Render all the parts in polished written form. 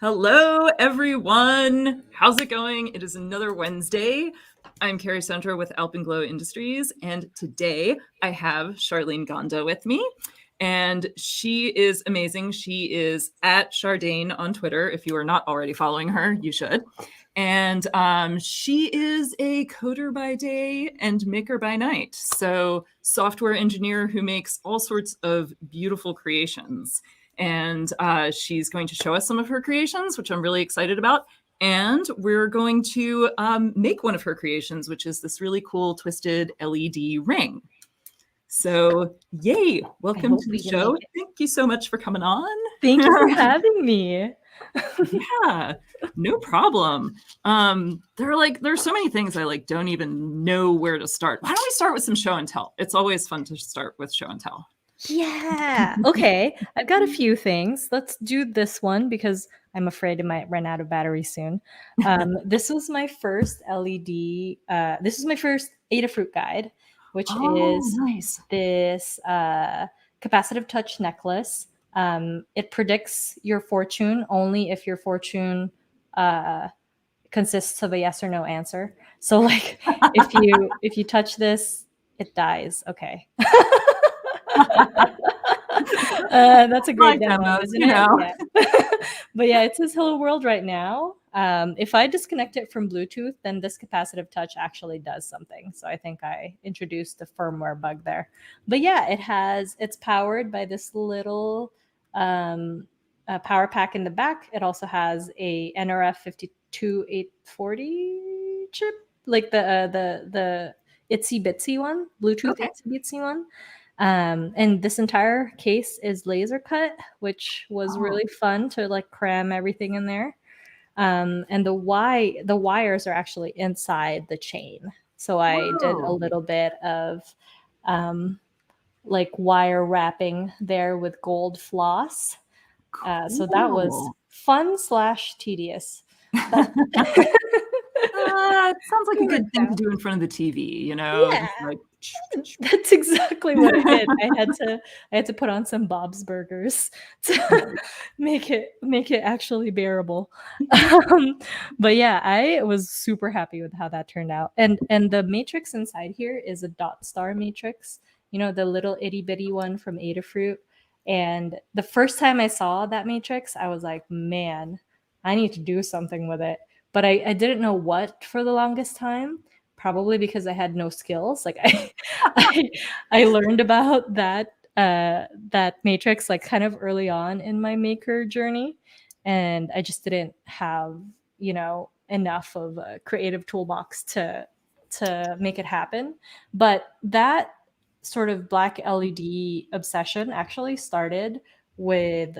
Hello, everyone. How's it going? It is another Wednesday. I'm Carrie Sandra with Alpenglow Industries, and today I have Charlyn Gonda with me. And she is amazing. She is at Charlyn on Twitter. If you are not already following her, you should. And she is a coder by day and maker by night. So, software engineer who makes all sorts of beautiful creations. And she's going to show us some of her creations, which I'm really excited about. And we're going to make one of her creations, which is this really cool twisted LED ring. So, yay! Welcome to the show. Thank you so much for coming on. Thank you for having me. Yeah, no problem. There's so many things I don't even know where to start. Why don't we start with some show and tell? It's always fun to start with show and tell. Yeah. Okay. I've got a few things. Let's do this one because I'm afraid it might run out of battery soon. This was my first LED. This is my first Adafruit guide, which is nice. This capacitive touch necklace. It predicts your fortune only if your fortune consists of a yes or no answer. So, like, if you touch this, it dies. Okay. That's a great demo, isn't it? Yeah. But yeah, it says hello world right now. If I disconnect it from Bluetooth, then this capacitive touch actually does something. So I think I introduced the firmware bug there. But yeah, it's powered by this little power pack in the back. It also has a NRF 52840 chip, like the itsy bitsy one, Bluetooth itsy bitsy one. And this entire case is laser cut, which was really fun to like cram everything in there. And the wires are actually inside the chain. So I did a little bit of like wire wrapping there with gold floss. So that was fun / tedious. It sounds like a good thing to do in front of the TV, you know? Yeah. That's exactly what I did. I had to put on some Bob's Burgers to make it actually bearable. But yeah, I was super happy with how that turned out. And the matrix inside here is a dot star matrix, you know, the little itty bitty one from Adafruit. And the first time I saw that matrix, I was like, man, I need to do something with it. But I didn't know what for the longest time. Probably because I had no skills. Like I learned about that matrix like kind of early on in my maker journey, and I just didn't have, you know, enough of a creative toolbox to make it happen. But that sort of black LED obsession actually started with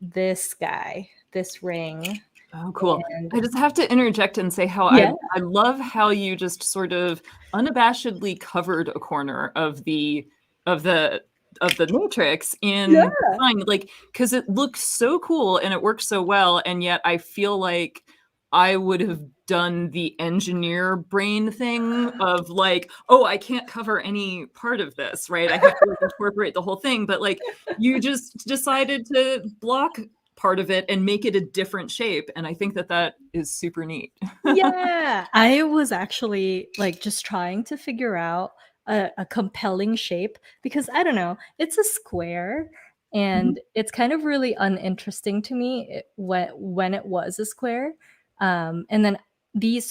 this guy, this ring. Oh, cool. I just have to interject and say how I love how you just sort of unabashedly covered a corner of the matrix in design, like, because it looks so cool and it works so well, and yet I feel like I would have done the engineer brain thing of like, oh, I can't cover any part of this, right? I have to incorporate the whole thing, but like you just decided to block part of it and make it a different shape, and I think that is super neat. Yeah, I was actually like just trying to figure out a compelling shape because I don't know, it's a square and it's kind of really uninteresting to me when it was a square. And then these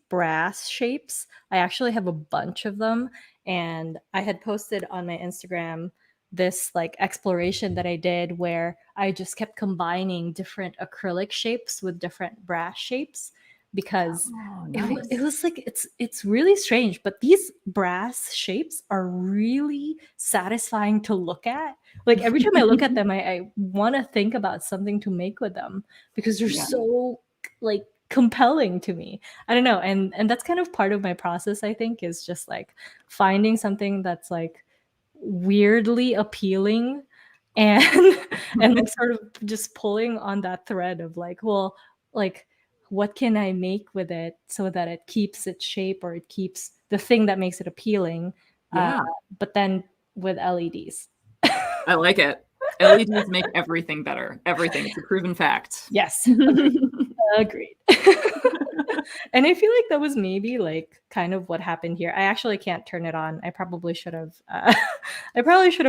brass shapes, I actually have a bunch of them, and I had posted on my Instagram this like exploration that I did where I just kept combining different acrylic shapes with different brass shapes because it was like it's really strange, but these brass shapes are really satisfying to look at. Like every time I look at them, I want to think about something to make with them because they're so like compelling to me. I don't know, and that's kind of part of my process, I think, is just like finding something that's like weirdly appealing and like sort of just pulling on that thread of like, well, like what can I make with it so that it keeps its shape or it keeps the thing that makes it appealing, but then with LEDs. I like it. LEDs make everything better. Everything. It's a proven fact. Yes. Agreed. And I feel like that was maybe like kind of what happened here. I actually can't turn it on. I probably should have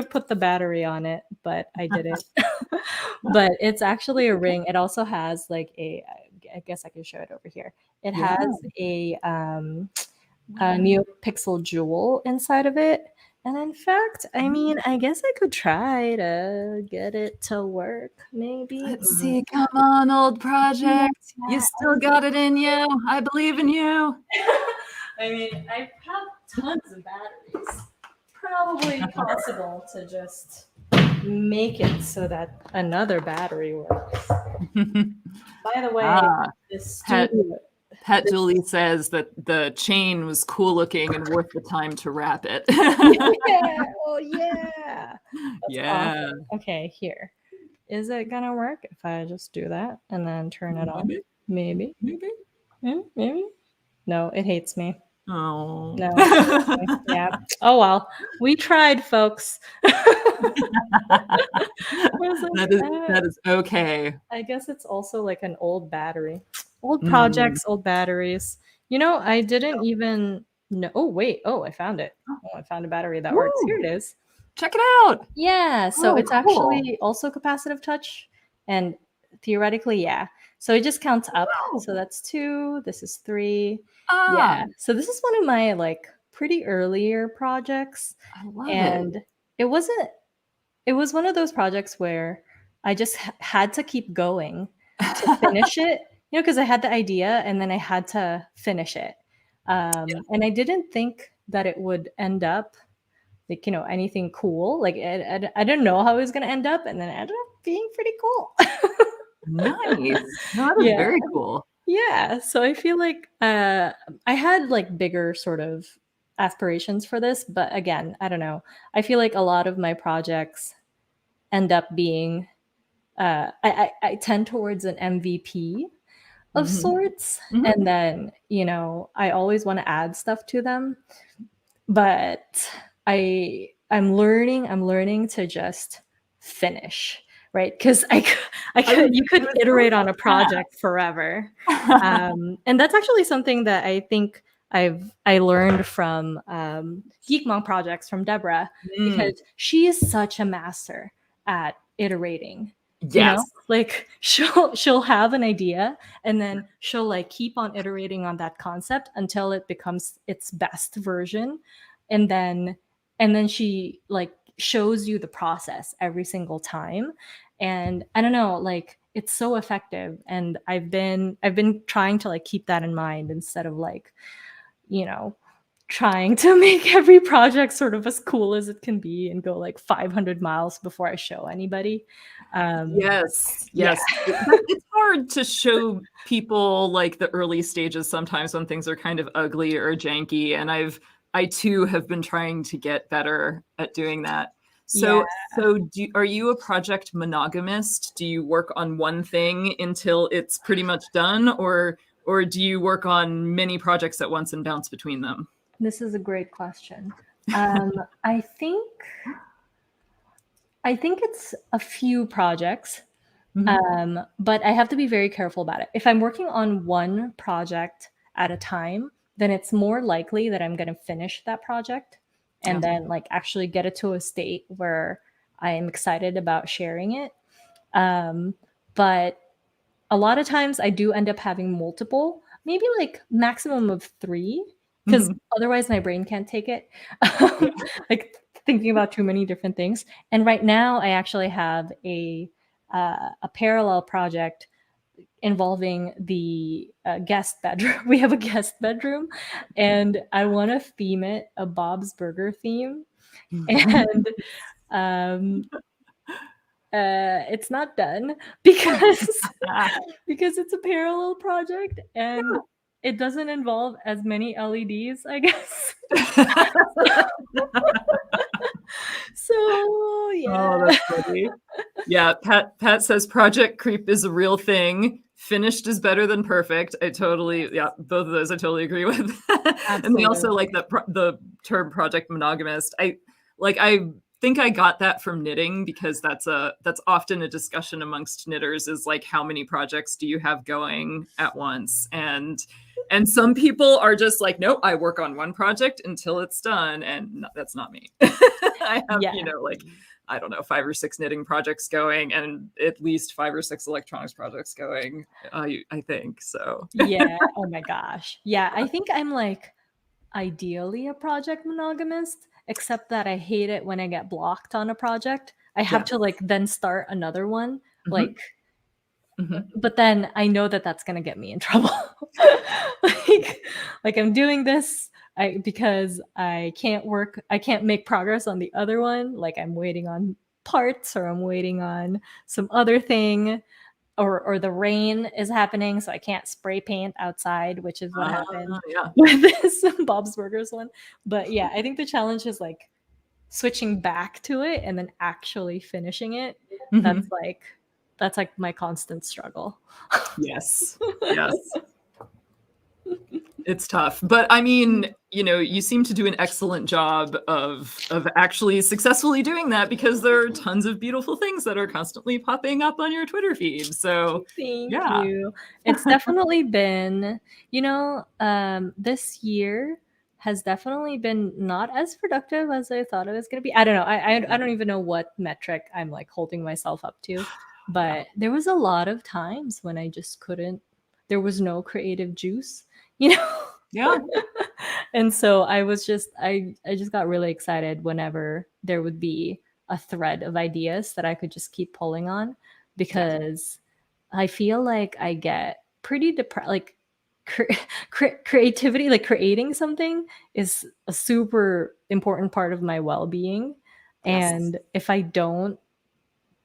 put the battery on it, but I didn't. But it's actually a ring. It also has like I guess I can show it over here. It Yeah. has a NeoPixel jewel inside of it. And in fact, I mean, I guess I could try to get it to work, maybe. Let's see. Come on, old project. You still got it in you. I believe in you. I mean, I have tons of batteries. Probably possible to just make it so that another battery works. By the way, this studio... Pat Julie says that the chain was cool looking and worth the time to wrap it. Yeah. Oh, yeah. Yeah. Awesome. Okay, here. Is it gonna work if I just do that and then turn it on? Maybe. Maybe. No, it hates me. Oh. No. Yeah. Oh well. We tried, folks. That is okay. I guess it's also like an old battery. Old projects, old batteries. You know, I didn't even know. Oh, wait. Oh, I found it. Oh, I found a battery that works. Here it is. Check it out. Yeah. So it's actually also capacitive touch. And theoretically, yeah. So it just counts up. Wow. So that's 2. This is 3. Yeah. So this is one of my like pretty earlier projects. I love and it was one of those projects where I just had to keep going to finish it, you know, because I had the idea and then I had to finish it. And I didn't think that it would end up like, you know, anything cool. Like I didn't know how it was going to end up, and then it ended up being pretty cool. Nice. No, that is very cool. Yeah. So I feel like I had like bigger sort of aspirations for this, but again, I don't know. I feel like a lot of my projects end up being I tend towards an MVP of sorts. And then, you know, I always want to add stuff to them. But I'm learning to just finish, right? Because you could iterate on a project forever. And that's actually something that I think I learned from Geek Monk projects from Deborah, because she is such a master at iterating. Yes. You know, like she'll have an idea and then she'll like keep on iterating on that concept until it becomes its best version. And then she like shows you the process every single time. And I don't know, like it's so effective. And I've been trying to like keep that in mind instead of like, you know, trying to make every project sort of as cool as it can be and go like 500 miles before I show anybody. Yes. Yeah. It's hard to show people like the early stages sometimes when things are kind of ugly or janky. And I too have been trying to get better at doing that. So are you a project monogamist? Do you work on one thing until it's pretty much done, or do you work on many projects at once and bounce between them? This is a great question. I think it's a few projects, but I have to be very careful about it. If I'm working on one project at a time, then it's more likely that I'm going to finish that project and then like actually get it to a state where I am excited about sharing it. But a lot of times I do end up having multiple, maybe like maximum of 3, because otherwise my brain can't take it. Like thinking about too many different things. And right now I actually have a parallel project involving the guest bedroom. We have a guest bedroom, and I want to theme it a Bob's Burger theme. And it's not done because it's a parallel project and it doesn't involve as many LEDs, I guess. So yeah. Oh, that's funny. Yeah, Pat says project creep is a real thing. Finished is better than perfect. Both of those I totally agree with. And they also like that the term project monogamist. I think I got that from knitting, because that's often a discussion amongst knitters, is like, how many projects do you have going at once? And some people are just like, nope, I work on one project until it's done, and that's not me. I have, Yeah. like, I don't know, 5 or 6 knitting projects going, and at least 5 or 6 electronics projects going. I think so. Yeah. Oh my gosh. Yeah. I think I'm like ideally a project monogamist, except that I hate it when I get blocked on a project. I have Yeah. to like then start another one. Like, Mm-hmm. but then I know that that's gonna get me in trouble. like I'm doing this because I can't make progress on the other one. Like I'm waiting on parts, or I'm waiting on some other thing, or the rain is happening, so I can't spray paint outside, which is what happened Yeah. with this Bob's Burgers one. But yeah, I think the challenge is like switching back to it and then actually finishing it. Mm-hmm. That's like my constant struggle. Yes. Yes. It's tough. But I mean, you seem to do an excellent job of actually successfully doing that, because there are tons of beautiful things that are constantly popping up on your Twitter feed. So Thank yeah. you. It's definitely been, this year has definitely been not as productive as I thought it was going to be. I don't know. I don't even know what metric I'm like holding myself up to, Yeah. but there was a lot of times when I just couldn't, there was no creative juice, you know? Yeah. And so I just got really excited whenever there would be a thread of ideas that I could just keep pulling on, because I feel like I get pretty depressed. Like creativity, like creating something, is a super important part of my well-being. Yes. And if I don't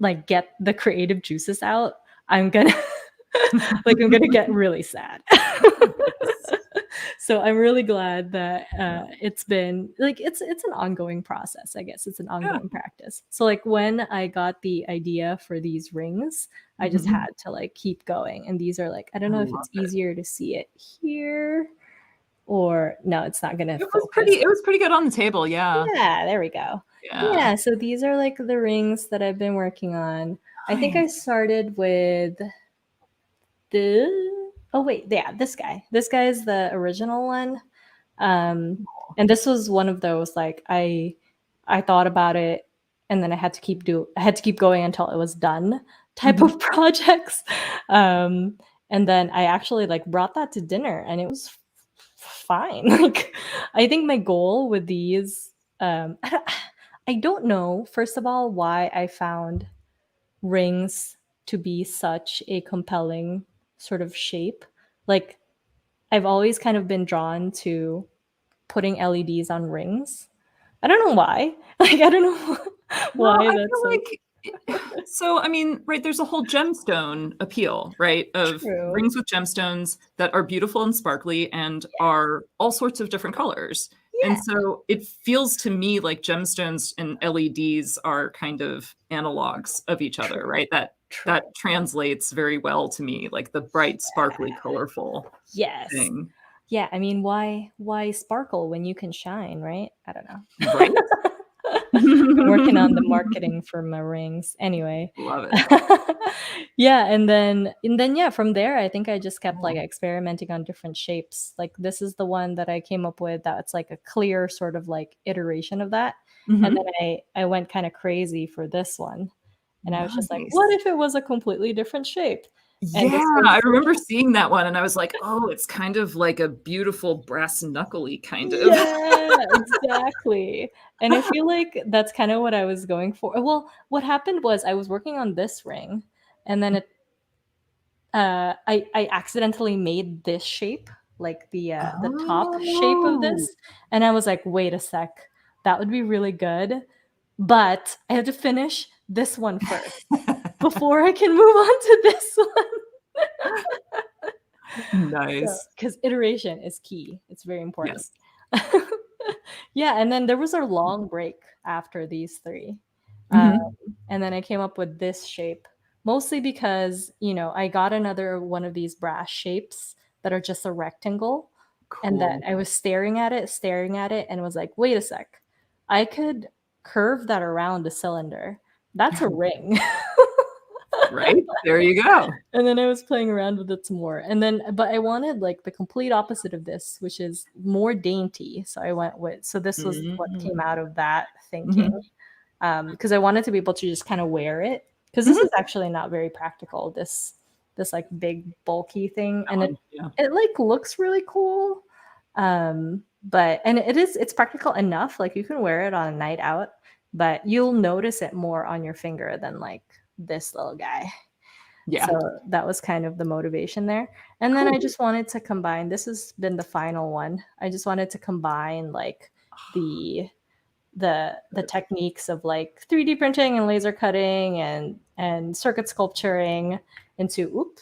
like get the creative juices out, I'm gonna I'm gonna get really sad. So I'm really glad that it's been like it's an ongoing process. I guess it's an ongoing practice. So like when I got the idea for these rings, I just Mhm. had to like keep going. And these are like, I don't I know if love it's it. easier to see it here, or no, it's not gonna It was focus. pretty good on the table. Yeah. Yeah, there we go. Yeah. Yeah, so these are like the rings that I've been working on. I think I Nice. started with the oh wait, yeah, this guy. This guy is the original one. And this was one of those like I thought about it, and then I had to keep going until it was done type Mhm. of projects. And then I actually like brought that to dinner, and it was fine. Like I think my goal with these, I don't know, first of all, why I found rings to be such a compelling sort of shape. Like I've always kind of been drawn to putting LEDs on rings. I don't know why. Like I don't know Well, why I that's feel like like so, I mean, right, there's a whole gemstone appeal, right? Of true. rings with gemstones that are beautiful and sparkly and Yeah. are all sorts of different colors. And Yeah. so it feels to me like gemstones and LEDs are kind of analogs of each other, True. right? True. That translates very well to me, like the bright, sparkly, colorful Yes. thing. Yeah, I mean, why sparkle when you can shine, right? I don't know. Right? I'm working on the marketing for my rings. Anyway. Love it. Yeah, and then yeah, from there I think I just kept like experimenting on different shapes. Like this is the one that I came up with that's like a clear sort of like iteration of that. And then Mhm. I went kind of crazy for this one. And I was just like, what Nice. if it was a completely different shape? And this Yeah, I was remember seeing that one and I was like, "Oh, it's kind of like a beautiful brass knuckly kind of." yeah, exactly. And I feel like that's kind of what I was going for. Well, what happened was I was working on this ring, and then I accidentally made this shape, like the top shape of Oh. this, and I was like, wait a sec, that would be really good, but I have to finish this one first before I can move on to this one. So, Nice. because iteration is key, it's very important. Yes. Yeah, and then there was a long break after these three. Um, Mhm. and then I came up with this shape, mostly because, I got another one of these brass shapes that are just a rectangle. And that Cool. I was staring at it, and was like, wait a sec. I could curve that around a cylinder. That's a ring. Right? There you go. And then I was playing around with it some more. And then, but I wanted like the complete opposite of this, which is more dainty. So I went with, so this was what came out of that thinking. Because I wanted to be able to just kind of wear it. Because this is actually not very practical, this like big bulky thing. And it like looks really cool. But, and it's practical enough. Like you can wear it on a night out, but you'll notice it more on your finger than like this little guy. Yeah. So that was kind of the motivation there. And then I just wanted to combine, this has been the final one. I just wanted to combine like the techniques of like 3D printing and laser cutting and circuit sculpturing into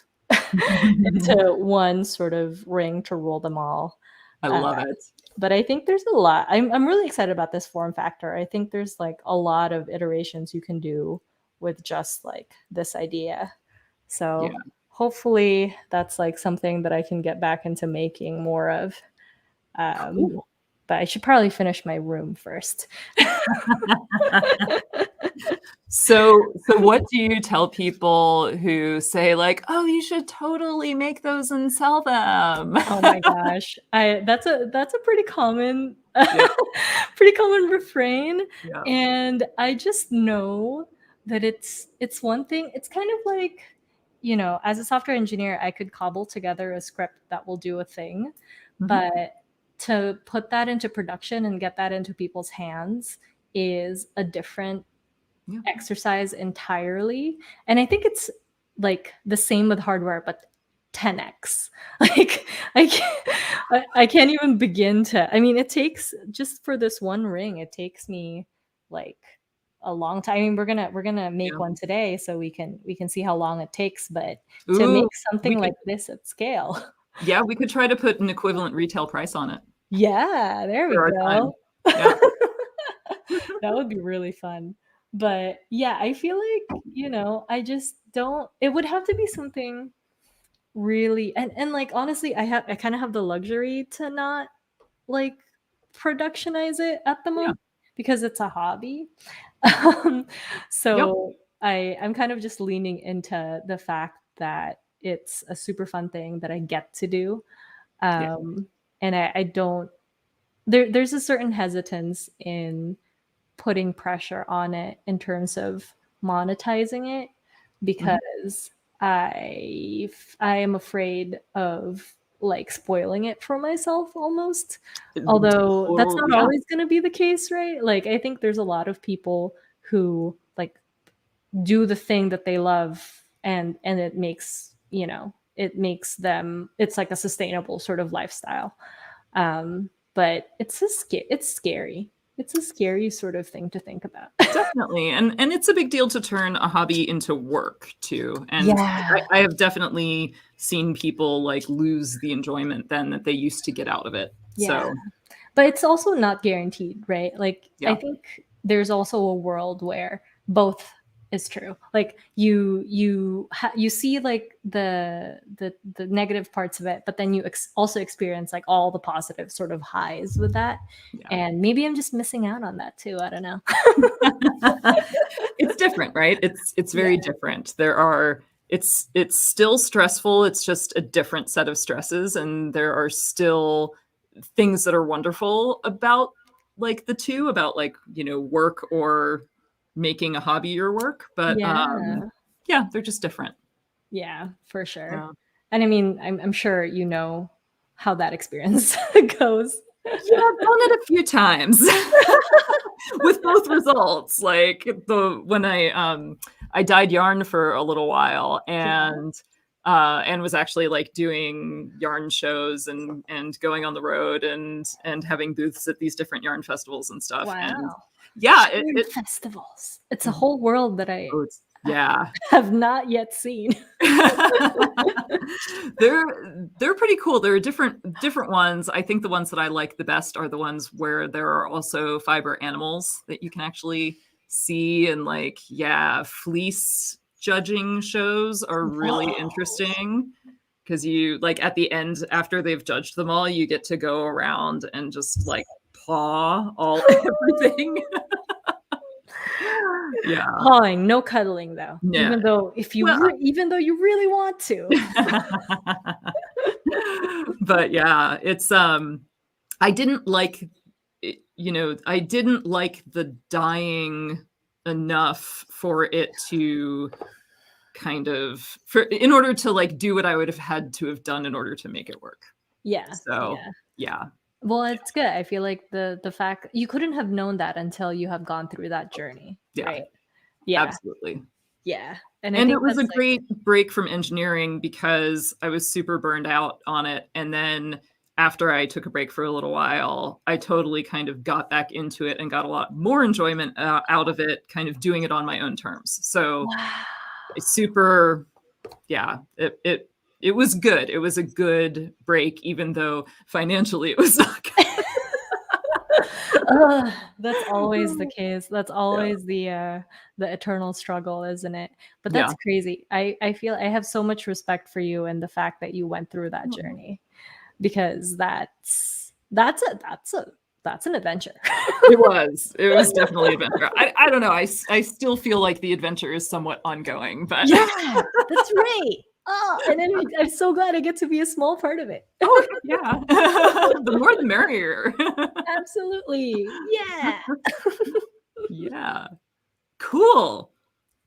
into one sort of ring to roll them all. I love it. But I think there's a lot. I'm really excited about this form factor. I think there's like a lot of iterations you can do with just like this idea. So hopefully that's like something that I can get back into making more of. Cool. But I should probably finish my room first. So what do you tell people who say like, oh, you should totally make those and sell them? Oh my gosh. That's a pretty common pretty common refrain. Yeah. And I just know that it's one thing. It's kind of like, you know, as a software engineer, I could cobble together a script that will do a thing, but to put that into production and get that into people's hands is a different exercise entirely. And I think it's like the same with hardware, but 10x. Like I can't even begin to. I mean, it takes, just for this one ring, it takes me like a long time. I mean, we're gonna make one today, so we can see how long it takes. But to make something like this at scale, yeah, we could try to put an equivalent retail price on it. Yeah, there we go. Yeah. That would be really fun. But yeah, I feel like, you know, I just don't. It would have to be something really, and like honestly, I kind of have the luxury to not like productionize it at the moment because it's a hobby. So I'm kind of just leaning into the fact that it's a super fun thing that I get to do. And I don't, there's a certain hesitance in putting pressure on it in terms of monetizing it because I am afraid of like spoiling it for myself almost. Although that's not always going to be the case, right? Like I think there's a lot of people who like do the thing that they love and it makes, you know, it makes them, it's like a sustainable sort of lifestyle. But it's scary. It's a scary sort of thing to think about. Definitely. And it's a big deal to turn a hobby into work too. And I have definitely seen people like lose the enjoyment then that they used to get out of it. So, but it's also not guaranteed, right? Like I think there's also a world where both is true. Like you see like the negative parts of it, but then you also experience like all the positive sort of highs with that. And maybe I'm just missing out on that too. I don't know. It's different, right? It's very different. It's still stressful. It's just a different set of stresses, and there are still things that are wonderful about like the two, about like, you know, work or making a hobby your work, but they're just different. Yeah, for sure. And I mean, I'm sure you know how that experience goes. Yeah, I've done it a few times with both results. Like when I dyed yarn for a little while and was actually like doing yarn shows and going on the road and having booths at these different yarn festivals and stuff. Wow. And festivals. It's a whole world that I have not yet seen. They're pretty cool. There are different ones. I think the ones that I like the best are the ones where there are also fiber animals that you can actually see, and like fleece judging shows are really interesting because you like at the end after they've judged them all, you get to go around and just like paw all everything. Yeah. Pawing, no cuddling though. Yeah. Even though even though you really want to. But yeah, it's I didn't like it, I didn't like the dying enough for it to kind of in order to like do what I would have had to have done in order to make it work. Yeah. So Yeah. yeah. Well, it's good. I feel like the fact you couldn't have known that until you have gone through that journey, Yeah. right? Yeah. Absolutely. Yeah. And I And think it was that's a great break from engineering because I was super burned out on it. And then after I took a break for a little while, I totally kind of got back into it and got a lot more enjoyment out of it, kind of doing it on my own terms. So wow. it's super, yeah, it was good. It was a good break, even though financially it was not good. That's always the case. That's Yeah. always the eternal struggle, isn't it? But that's Yeah. crazy. I feel I have so much respect for you and the fact that you went through that journey, because that's an adventure. It was definitely adventure. I don't know. I still feel like the adventure is somewhat ongoing, but Yeah, that's right. Oh, and I'm so glad I get to be a small part of it. oh yeah. The more the merrier. Absolutely. Yeah. Yeah. Cool.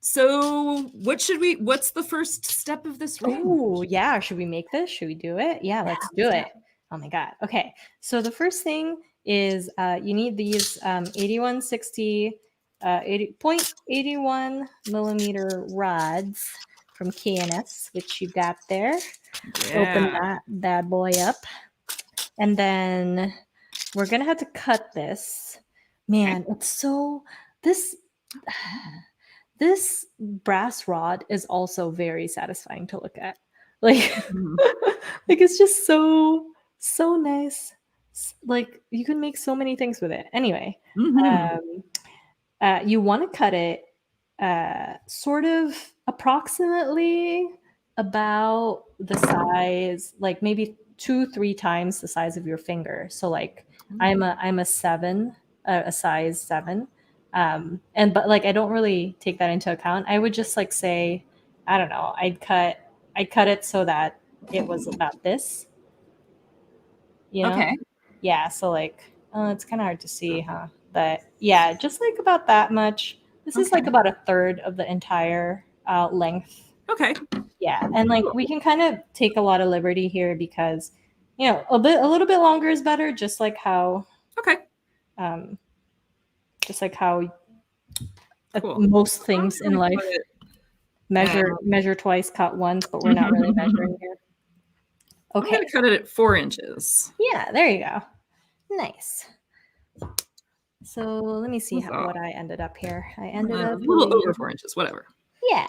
So what's the first step of this ring? Oh, yeah. Should we make this? Should we do it? Yeah, let's do it. Oh my God. Okay. So the first thing is you need these 8160 0.81 millimeter rods from KNS, which you got there. Open Yeah. that bad boy up. And then we're going to have to cut this. Man, it's so this brass rod is also very satisfying to look at. Like, like it's just so nice. Like you can make so many things with it. Anyway, you want to cut it sort of approximately about the size, like maybe 2-3 times the size of your finger. So like I'm a size 7. But like I don't really take that into account. I would just like say, I don't know, I'd cut it so that it was about this. You know? Okay. Yeah, so like it's kind of hard to see, huh? But yeah, just like about that much. This is like about a third of the entire length. Okay. Yeah, and like we can kind of take a lot of liberty here because a little bit longer is better, just like how cool. most things in life measure twice, cut once, but we're not really measuring here. Okay. I'm going to cut it at 4 inches. Yeah, there you go. Nice. So let me see what I ended up here. I ended up a little over 4 inches, whatever. Yeah,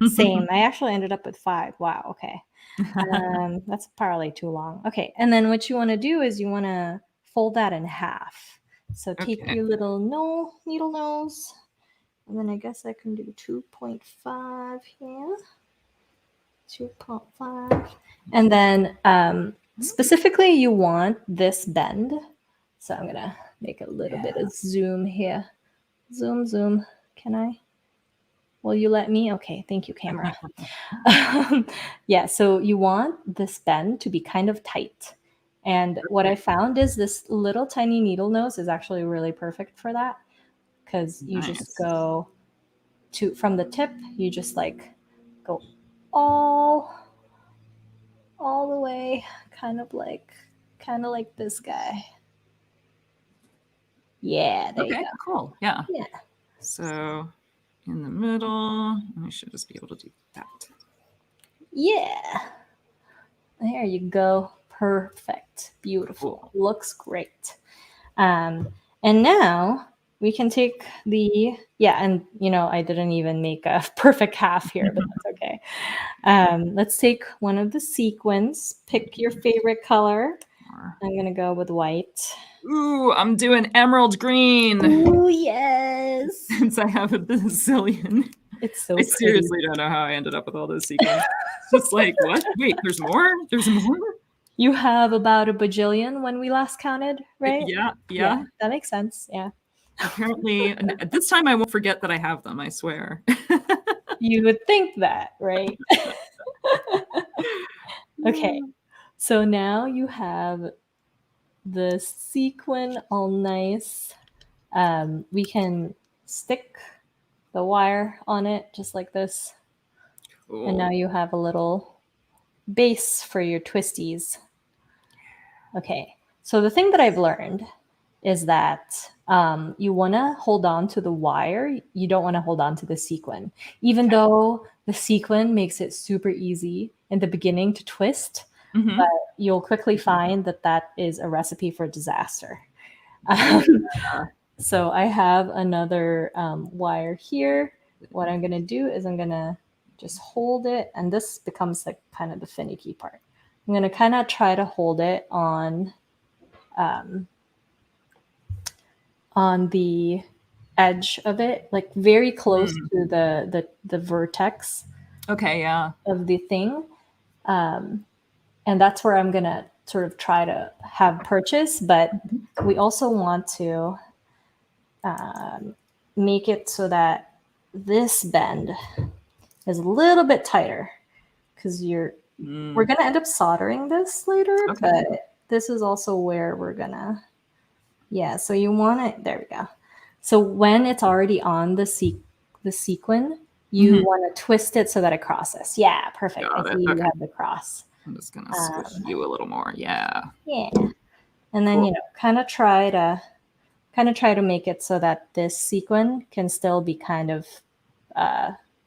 same. I actually ended up with 5. Wow. Okay. That's probably too long. Okay. And then what you want to do is you want to fold that in half. So take your little needle nose, and then I guess I can do 2.5 here. 2.5. And then specifically you want this bend. So I'm going to make a little bit of zoom here. Zoom. Can I? Will you let me? Okay, thank you, camera. Yeah, so you want this bend to be kind of tight. And what I found is this little tiny needle nose is actually really perfect for that, because you just go from the tip, you just like go all the way, kind of like this guy. Yeah, there you go. Cool. Yeah. Yeah. So in the middle, I should just be able to do that. Yeah. There you go. Perfect. Beautiful. Cool. Looks great. And now we can take and I didn't even make a perfect half here, but that's okay. Let's take one of the sequins. Pick your favorite color. I'm going to go with white. Ooh, I'm doing emerald green. Ooh, yes. Since I have a bazillion. It's so I seriously don't know how I ended up with all those sequins. Just like, what? Wait, there's more? There's more? You have about a bajillion when we last counted, right? Yeah. That makes sense. Yeah. Apparently, this time I won't forget that I have them, I swear. You would think that, right? Okay, so now you have the sequin all nice. We can stick the wire on it just like this. Cool. And now you have a little base for your twisties. Okay, so the thing that I've learned is that you want to hold on to the wire. You don't want to hold on to the sequin. Even though the sequin makes it super easy in the beginning to twist, but you'll quickly find that that is a recipe for disaster. So I have another wire here. What I'm going to do is I'm going to just hold it, and this becomes like kind of the finicky part. I'm going to kind of try to hold it on the edge of it, like very close to the vertex. Okay, yeah. Of the thing, and that's where I'm going to sort of try to have purchase, but we also want to make it so that this bend is a little bit tighter, because we're going to end up soldering this later, but this is also where we're going to, so you want it, there we go. So when it's already on the sequin, you want to twist it so that it crosses. Yeah, perfect. I see you have the cross. I'm just going to squish you a little more. Yeah. Yeah. And then, kind of try to make it so that this sequin can still be kind of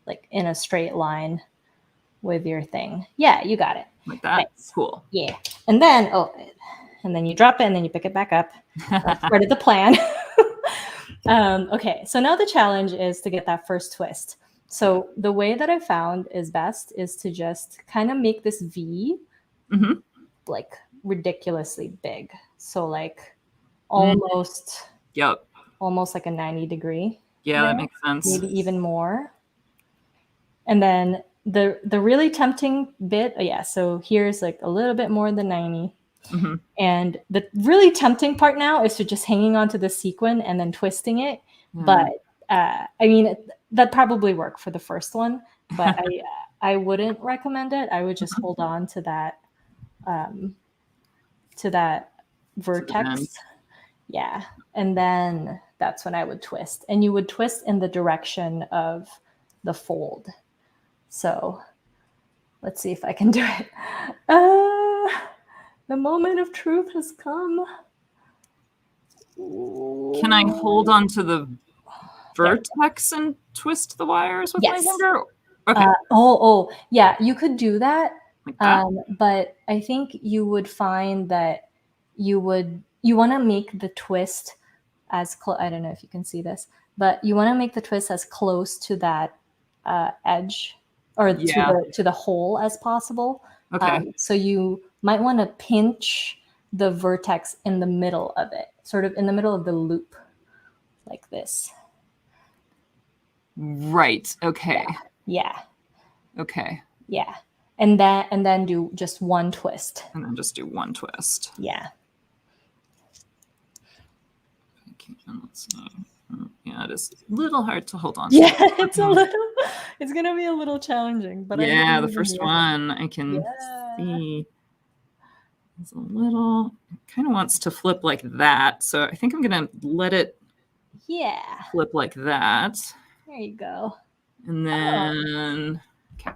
like in a straight line with your thing. Yeah, you got it. Like that? Nice. Cool. Yeah. And then, you drop it and then you pick it back up. That's part of the plan. Okay, so now the challenge is to get that first twist. So the way that I found is best is to just kind of make this V like ridiculously big. So like almost like a 90 degree. Yeah, that makes sense. Maybe even more. And then the really tempting bit, so here's like a little bit more than 90. And the really tempting part now is to just hanging onto the sequin and then twisting it. But I mean, that probably worked for the first one, but I wouldn't recommend it. I would just hold on to that vertex. Yeah. And then that's when I would twist. And you would twist in the direction of the fold. So let's see if I can do it. The moment of truth has come. Can I hold on to the vertex and twist the wires with my finger? Okay. Yeah, you could do that. Like that? But I think you would find that you want to make the twist as close. I don't know if you can see this, but you want to make the twist as close to that edge or to the hole as possible. Okay. So you might want to pinch the vertex in the middle of it, sort of in the middle of the loop, like this. Right. Okay. Yeah. Okay. Yeah. And then do just one twist. And then just do one twist. Yeah. Okay, let's see. Yeah, it is a little hard to hold on. Yeah, it's going to be a little challenging. But the first one I can see is a little, it kind of wants to flip like that. So I think I'm going to let it flip like that. There you go. And then, okay,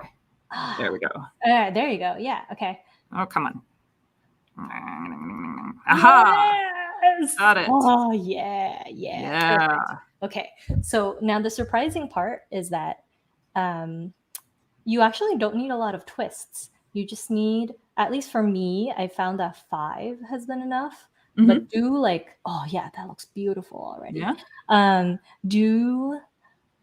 there we go. There you go. Yeah, okay. Oh, come on. Aha! Yes! Got it. Oh, yeah. Yeah. Okay, so now the surprising part is that you actually don't need a lot of twists. You just need, at least for me, I found that 5 has been enough. But do like, that looks beautiful already. Yeah. Do,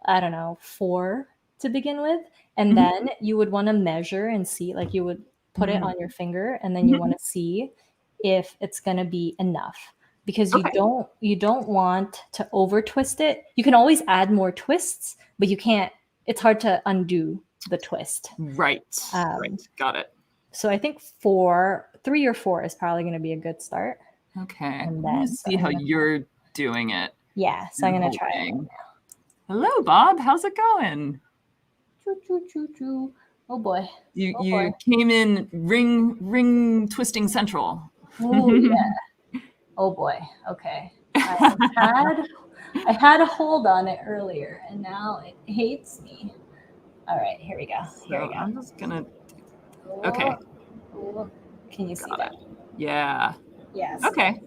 I don't know, 4 to begin with. And then you would want to measure and see, like you would put it on your finger, and then you want to see if it's going to be enough. Because you don't want to over twist it. You can always add more twists, but you can't, it's hard to undo the twist. Right. Got it. So I think 3 or 4 is probably going to be a good start. Okay. Let's see how you're doing it. Yeah, so I'm gonna try it. Holding. Hello, Bob. How's it going? Choo choo choo choo. Oh boy. You came in ring twisting central. Oh yeah. Oh boy. Okay. I had a hold on it earlier, and now it hates me. All right, here we go. Here we So go. I'm just gonna. Okay. Oh, can you see Got that? it. Yeah. Yes. Okay.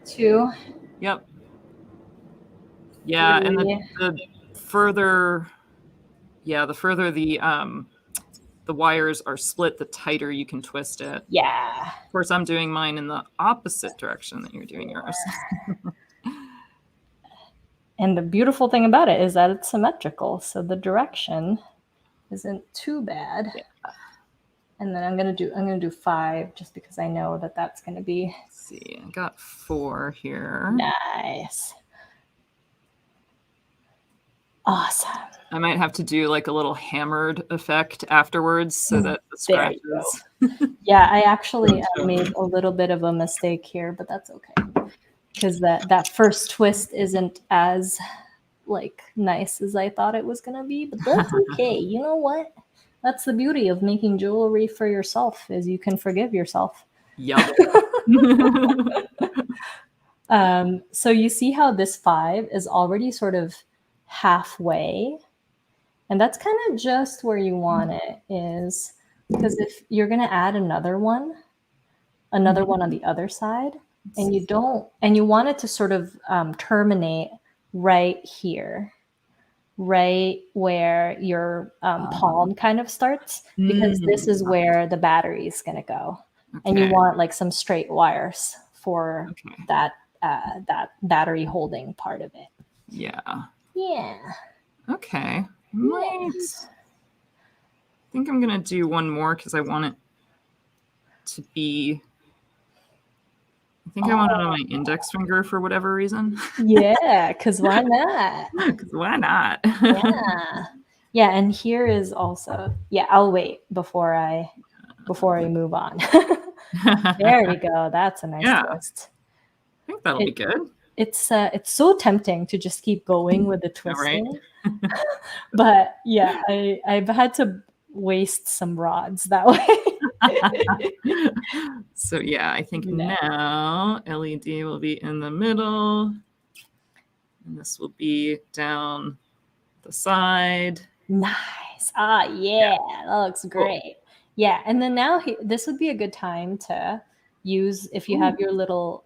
2. Yep. Yeah, 3. and the further, the further the wires are split, the tighter you can twist it. Yeah. Of course, I'm doing mine in the opposite direction that you're doing yours. And the beautiful thing about it is that it's symmetrical, so the direction isn't too bad. Yeah. And then I'm gonna do 5 just because I know that that's gonna be. Let's see, I got 4 here. Nice. Awesome. I might have to do like a little hammered effect afterwards so that the There you scratches. go. Yeah, I actually made a little bit of a mistake here, but that's okay. Because that first twist isn't as like nice as I thought it was gonna be, but that's okay. You know what? That's the beauty of making jewelry for yourself, is you can forgive yourself. Yep. So you see how this 5 is already sort of halfway, and that's kind of just where you want it, is because if you're going to add another one on the other side, and you want it to sort of terminate right here, right where your palm kind of starts, because this is where the battery is going to go. Okay. And you want like some straight wires for that battery holding part of it. Yeah. I Okay. think I'm gonna do one more because I want it to be. I think I want it on my index finger for whatever reason. Yeah, because why not? Because why not? Yeah, and here is also. Yeah, I'll wait before I move on. There we go. That's a nice twist. I think that'll be good. It's so tempting to just keep going with the twisting. Right? But yeah, I've had to waste some rods that way. So yeah, I think now LED will be in the middle, and this will be down the side. Nice. Yeah. That looks great. Cool. Yeah, and then now this would be a good time to use, if you have your little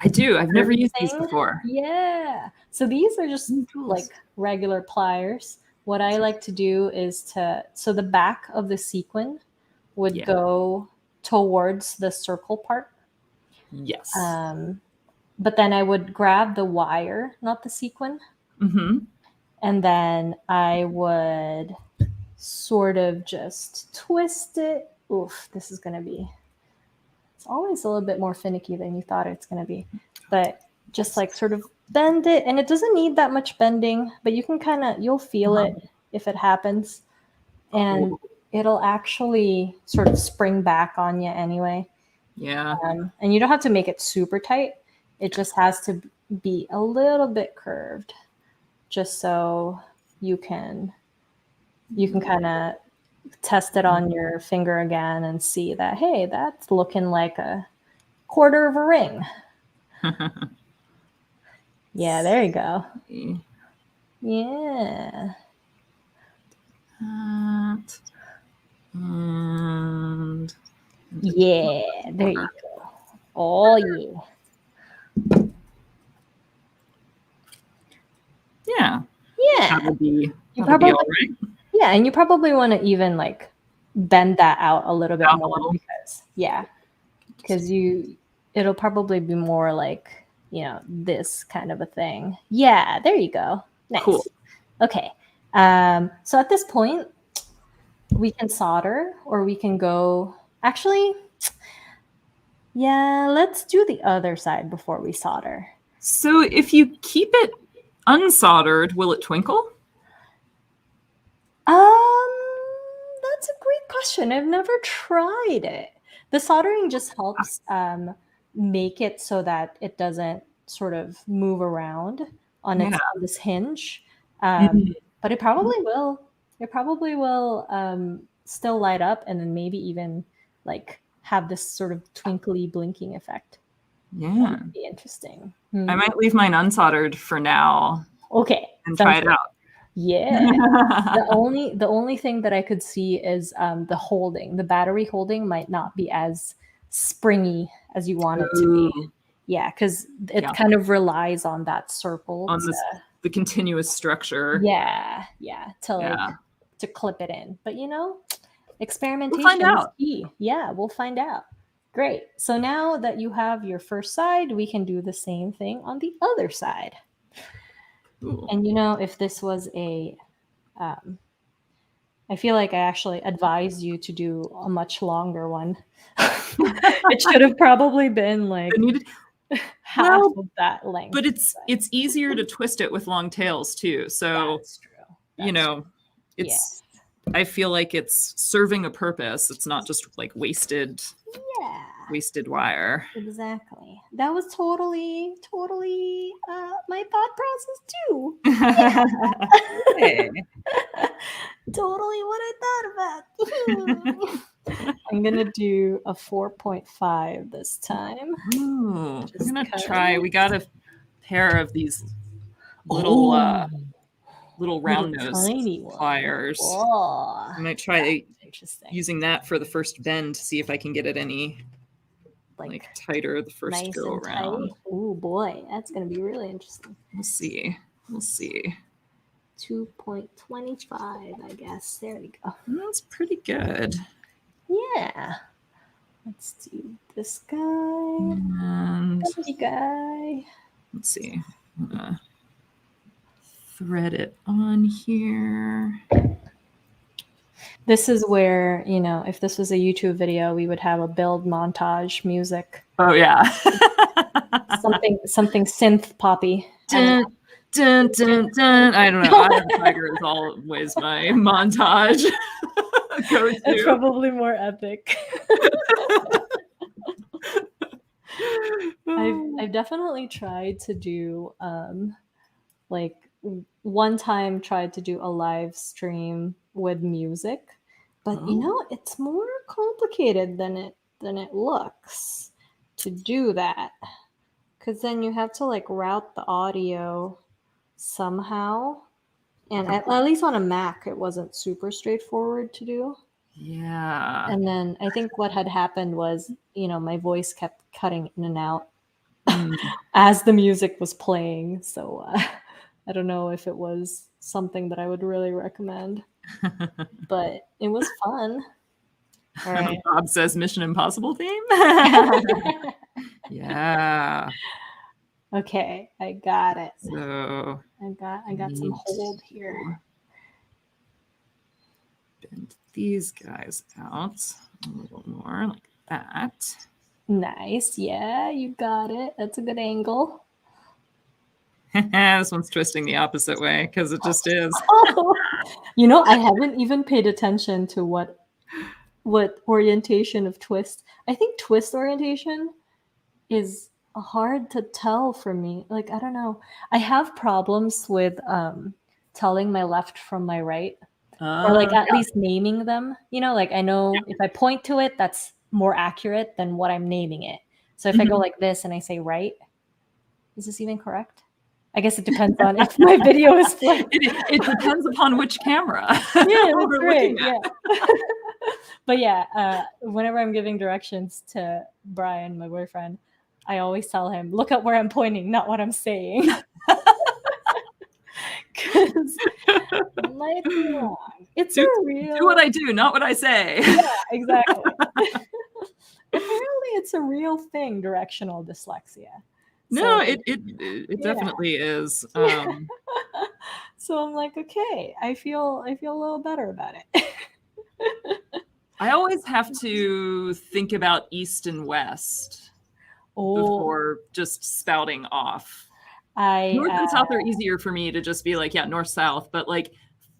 I do. I've never used these before. Yeah. So these are just like regular pliers. What I like to do is so the back of the sequin would go towards the circle part. Yes. But then I would grab the wire, not the sequin. Mm-hmm. And then I would sort of just twist it. Oof, this is going to be. It's always a little bit more finicky than you thought it's going to be. But just like sort of bend it. And it doesn't need that much bending, but you can you'll feel it if it happens. And it'll actually sort of spring back on you anyway. Yeah. And you don't have to make it super tight. It just has to be a little bit curved, just so you can kind of test it on your finger again and see that, hey, that's looking like a quarter of a ring. Yeah, there you go. Yeah. And yeah, there you go. Oh yeah. Yeah. That would be all right. Yeah, and you probably want to even like bend that out a little bit more because it'll probably be more like, this kind of a thing. Yeah, there you go. Nice. Cool. Okay. So at this point, we can solder, or we can go. Actually, yeah, let's do the other side before we solder. So if you keep it unsoldered, will it twinkle? That's a great question. I've never tried it. The soldering just helps make it so that it doesn't sort of move around. on Yeah. on this hinge. Mhm. But it probably will. It probably will still light up and then maybe even like have this sort of twinkly blinking effect. That Yeah. would be interesting. I might leave mine unsoldered for now Okay, and try sounds it good. out. Yeah. The only thing that I could see is the holding. The battery holding might not be as springy as you want it to be. Ooh, Yeah, because it yeah. kind of relies on that circle On to, the continuous structure. yeah, to like Yeah. to clip it in. But We'll find experimentation is out. key. Yeah, we'll find out. Great. So now that you have your first side, we can do the same thing on the other side. Ooh. And if this was I feel like I actually advised you to do a much longer one. It should have probably been like half Well, of that length. but it's easier to twist it with long tails too. So That's true. it's I feel like it's serving a purpose. It's not just like wasted wire. Exactly. That was totally my thought process too. Hey. Totally what I thought about. I'm gonna do a 4.5 this time. Ooh, I'm gonna because- try. We got a pair of these little round nose tiny ones. pliers. Oh, I might try interesting. using that for the first bend to see if I can get it any like tighter the first nice go and around. tight. Oh boy, that's gonna be really interesting. We'll see. 2.25, I guess. There we go. That's pretty good. Yeah. Let's do this guy. And This guy. let's see. I'm gonna thread it on here. This is where, if this was a YouTube video, we would have a build montage music. Oh yeah. something synth poppy. Dun, dun, dun, dun. I don't know. Eye of the Tiger is always my montage go-to. It's probably more epic. I've definitely tried to do like one time tried to do a live stream with music, but it's more complicated than it looks to do that, because then you have to like route the audio somehow, and at least on a Mac it wasn't super straightforward to do. Yeah. And then I think what had happened was, my voice kept cutting in and out as the music was playing. So I don't know if it was something that I would really recommend, but it was fun. All right. Bob says Mission Impossible theme. Yeah. Okay, I got it. So I got some hold here. Bend these guys out a little more like that. Nice. Yeah, you got it. That's a good angle. This one's twisting the opposite way because it just is. I haven't even paid attention to what orientation of twist. I think twist orientation is hard to tell for me. Like, I don't know. I have problems with telling my left from my right. Or like at least naming them. Like I know if I point to it, that's more accurate than what I'm naming it. So if I go like this and I say right, is this even correct? I guess it depends on if my video is flipped. It depends upon which camera. Yeah, that's right. Yeah. But yeah, whenever I'm giving directions to Brian, my boyfriend, I always tell him, look at where I'm pointing, not what I'm saying. Because it might be wrong. It's do real. Do what I do, not what I say. Yeah, exactly. Apparently, it's a real thing, directional dyslexia. No, it definitely is. So I'm like, okay, I feel a little better about it. I always have to think about east and west before just spouting off. North and south are easier for me to just be like, yeah, north, south. But like,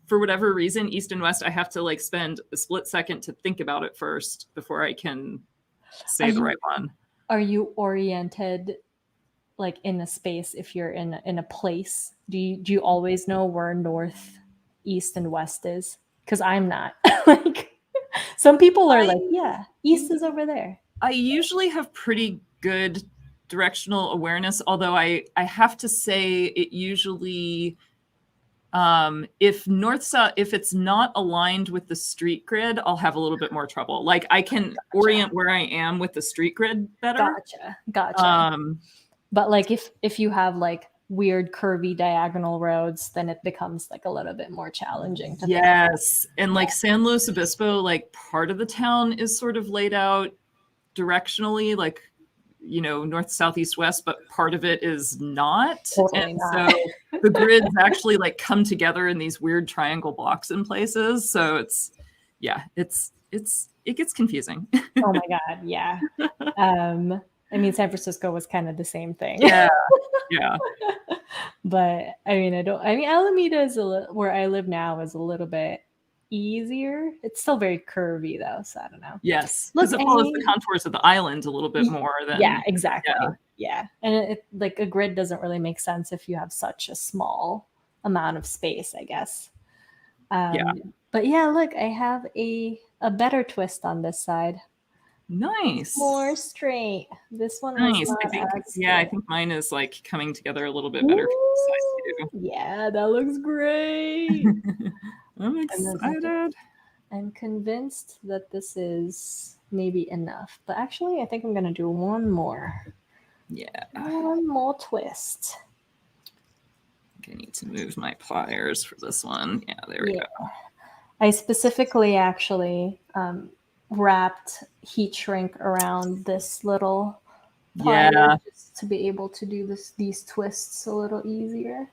for whatever reason, east and west, I have to like spend a split second to think about it first before I can say the right one. Are you oriented like in a space, if you're in a place, do you always know where north, east, and west is? Because I'm not. Like some people are like, yeah, east is over there. I usually have pretty good directional awareness, although I have to say it usually if north south, if it's not aligned with the street grid, I'll have a little bit more trouble. Like I can orient where I am with the street grid better. Gotcha. But like if you have like weird curvy diagonal roads, then it becomes like a little bit more challenging to think about. Yes. And like San Luis Obispo, like part of the town is sort of laid out directionally, like, you know, north, south, east, west, but part of it is not. Totally and not. So the grids actually like come together in these weird triangle blocks in places. So it's, yeah, it gets confusing. Oh my God. Yeah. I mean, San Francisco was kind of the same thing. Yeah. Yeah. But I mean, Alameda is where I live now is a little bit easier. It's still very curvy though, so I don't know. Yes. Because it follows the contours of the island a little bit more than. Yeah, exactly. Yeah. And it like a grid doesn't really make sense if you have such a small amount of space, I guess. But yeah, look, I have a better twist on this side. Nice. More straight. This one nice. was not I think mine is like coming together a little bit better for this side too. Yeah, that looks great. I'm excited. I'm convinced that this is maybe enough, but actually I think I'm gonna do one more. Yeah. One more twist. I think I need to move my pliers for this one. Yeah, there we go. I specifically actually wrapped heat shrink around this little plier just to be able to do these twists a little easier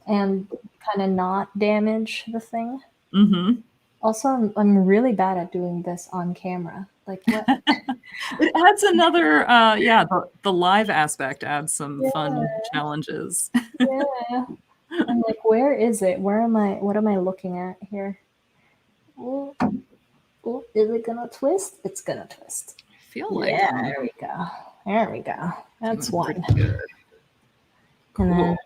and kind of not damage the thing. Mm-hmm. Also, I'm really bad at doing this on camera. Like what? It adds another, the live aspect adds some fun challenges. Yeah. I'm like, where is it? Where am I? What am I looking at here? Ooh, is it gonna twist? It's gonna twist. I feel like. Yeah, there we go. There we go. That's one. Good. Cool. And then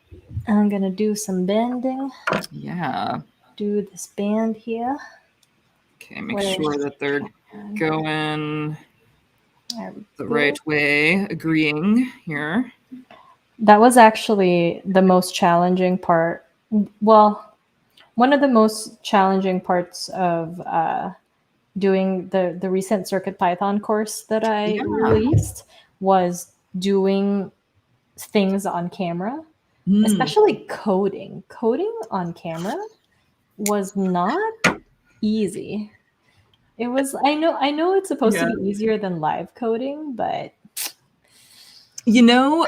I'm gonna do some bending. Yeah. Do this band here. Okay, make sure that they're going the right way, agreeing here. That was actually the most challenging part. Well, one of the most challenging parts of doing the recent CircuitPython course that I released was doing things on camera, especially coding. Coding on camera was not easy. It was, I know it's supposed to be easier than live coding, but you know,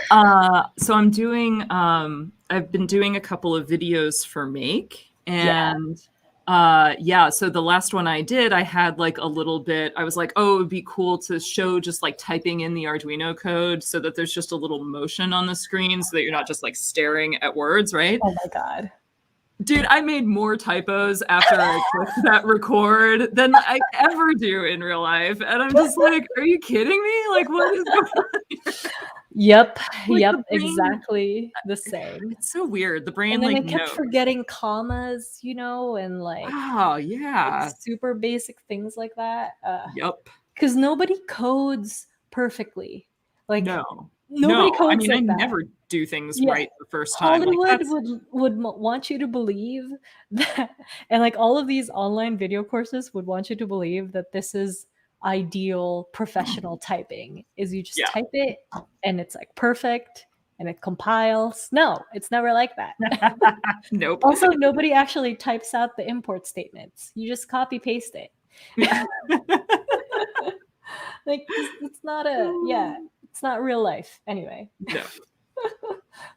so I'm doing I've been doing a couple of videos for Make, and so the last one I did, I had like a little bit, I was like, oh, it would be cool to show just like typing in the Arduino code so that there's just a little motion on the screen so that you're not just like staring at words, right? Oh my God. Dude, I made more typos after I clicked that record than I ever do in real life. And I'm just like, are you kidding me? Like, what is going on? Yep, exactly the same. It's so weird. The brain, and then like, I kept forgetting commas, you know, and like, like super basic things like that. Because nobody codes perfectly. Like, nobody codes like that. I never do things right the first time. Hollywood would want you to believe that, and like all of these online video courses would want you to believe that this is ideal professional typing, is you just type it and it's like perfect and it compiles. No, it's never like that. Nope. Also, nobody actually types out the import statements. You just copy paste it. Like it's not it's not real life anyway. No.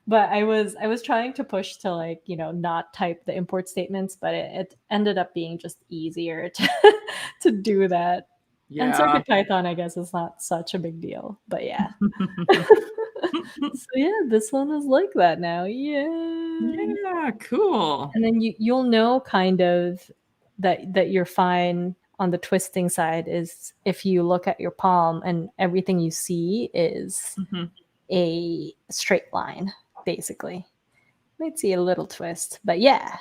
But I was trying to push to, like, you know, not type the import statements, but it ended up being just easier to do that. And CircuitPython, I guess, is not such a big deal, but yeah. So yeah, this one is like that now. Yeah, cool. And then you'll know kind of that you're fine on the twisting side is if you look at your palm and everything you see is a straight line, basically. Might see a little twist, but yeah,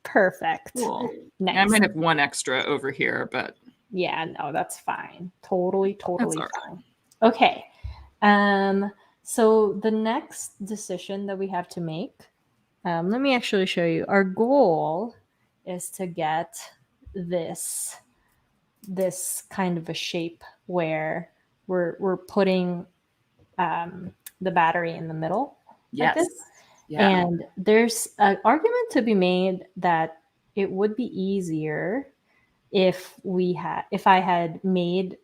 perfect. Cool. Nice. I might have one extra over here, but yeah, no, that's fine. Totally all right. fine. Okay. So the next decision that we have to make, let me actually show you. Our goal is to get this kind of a shape where we're putting the battery in the middle, yes, like this. yeah. And there's an argument to be made that it would be easier if I had made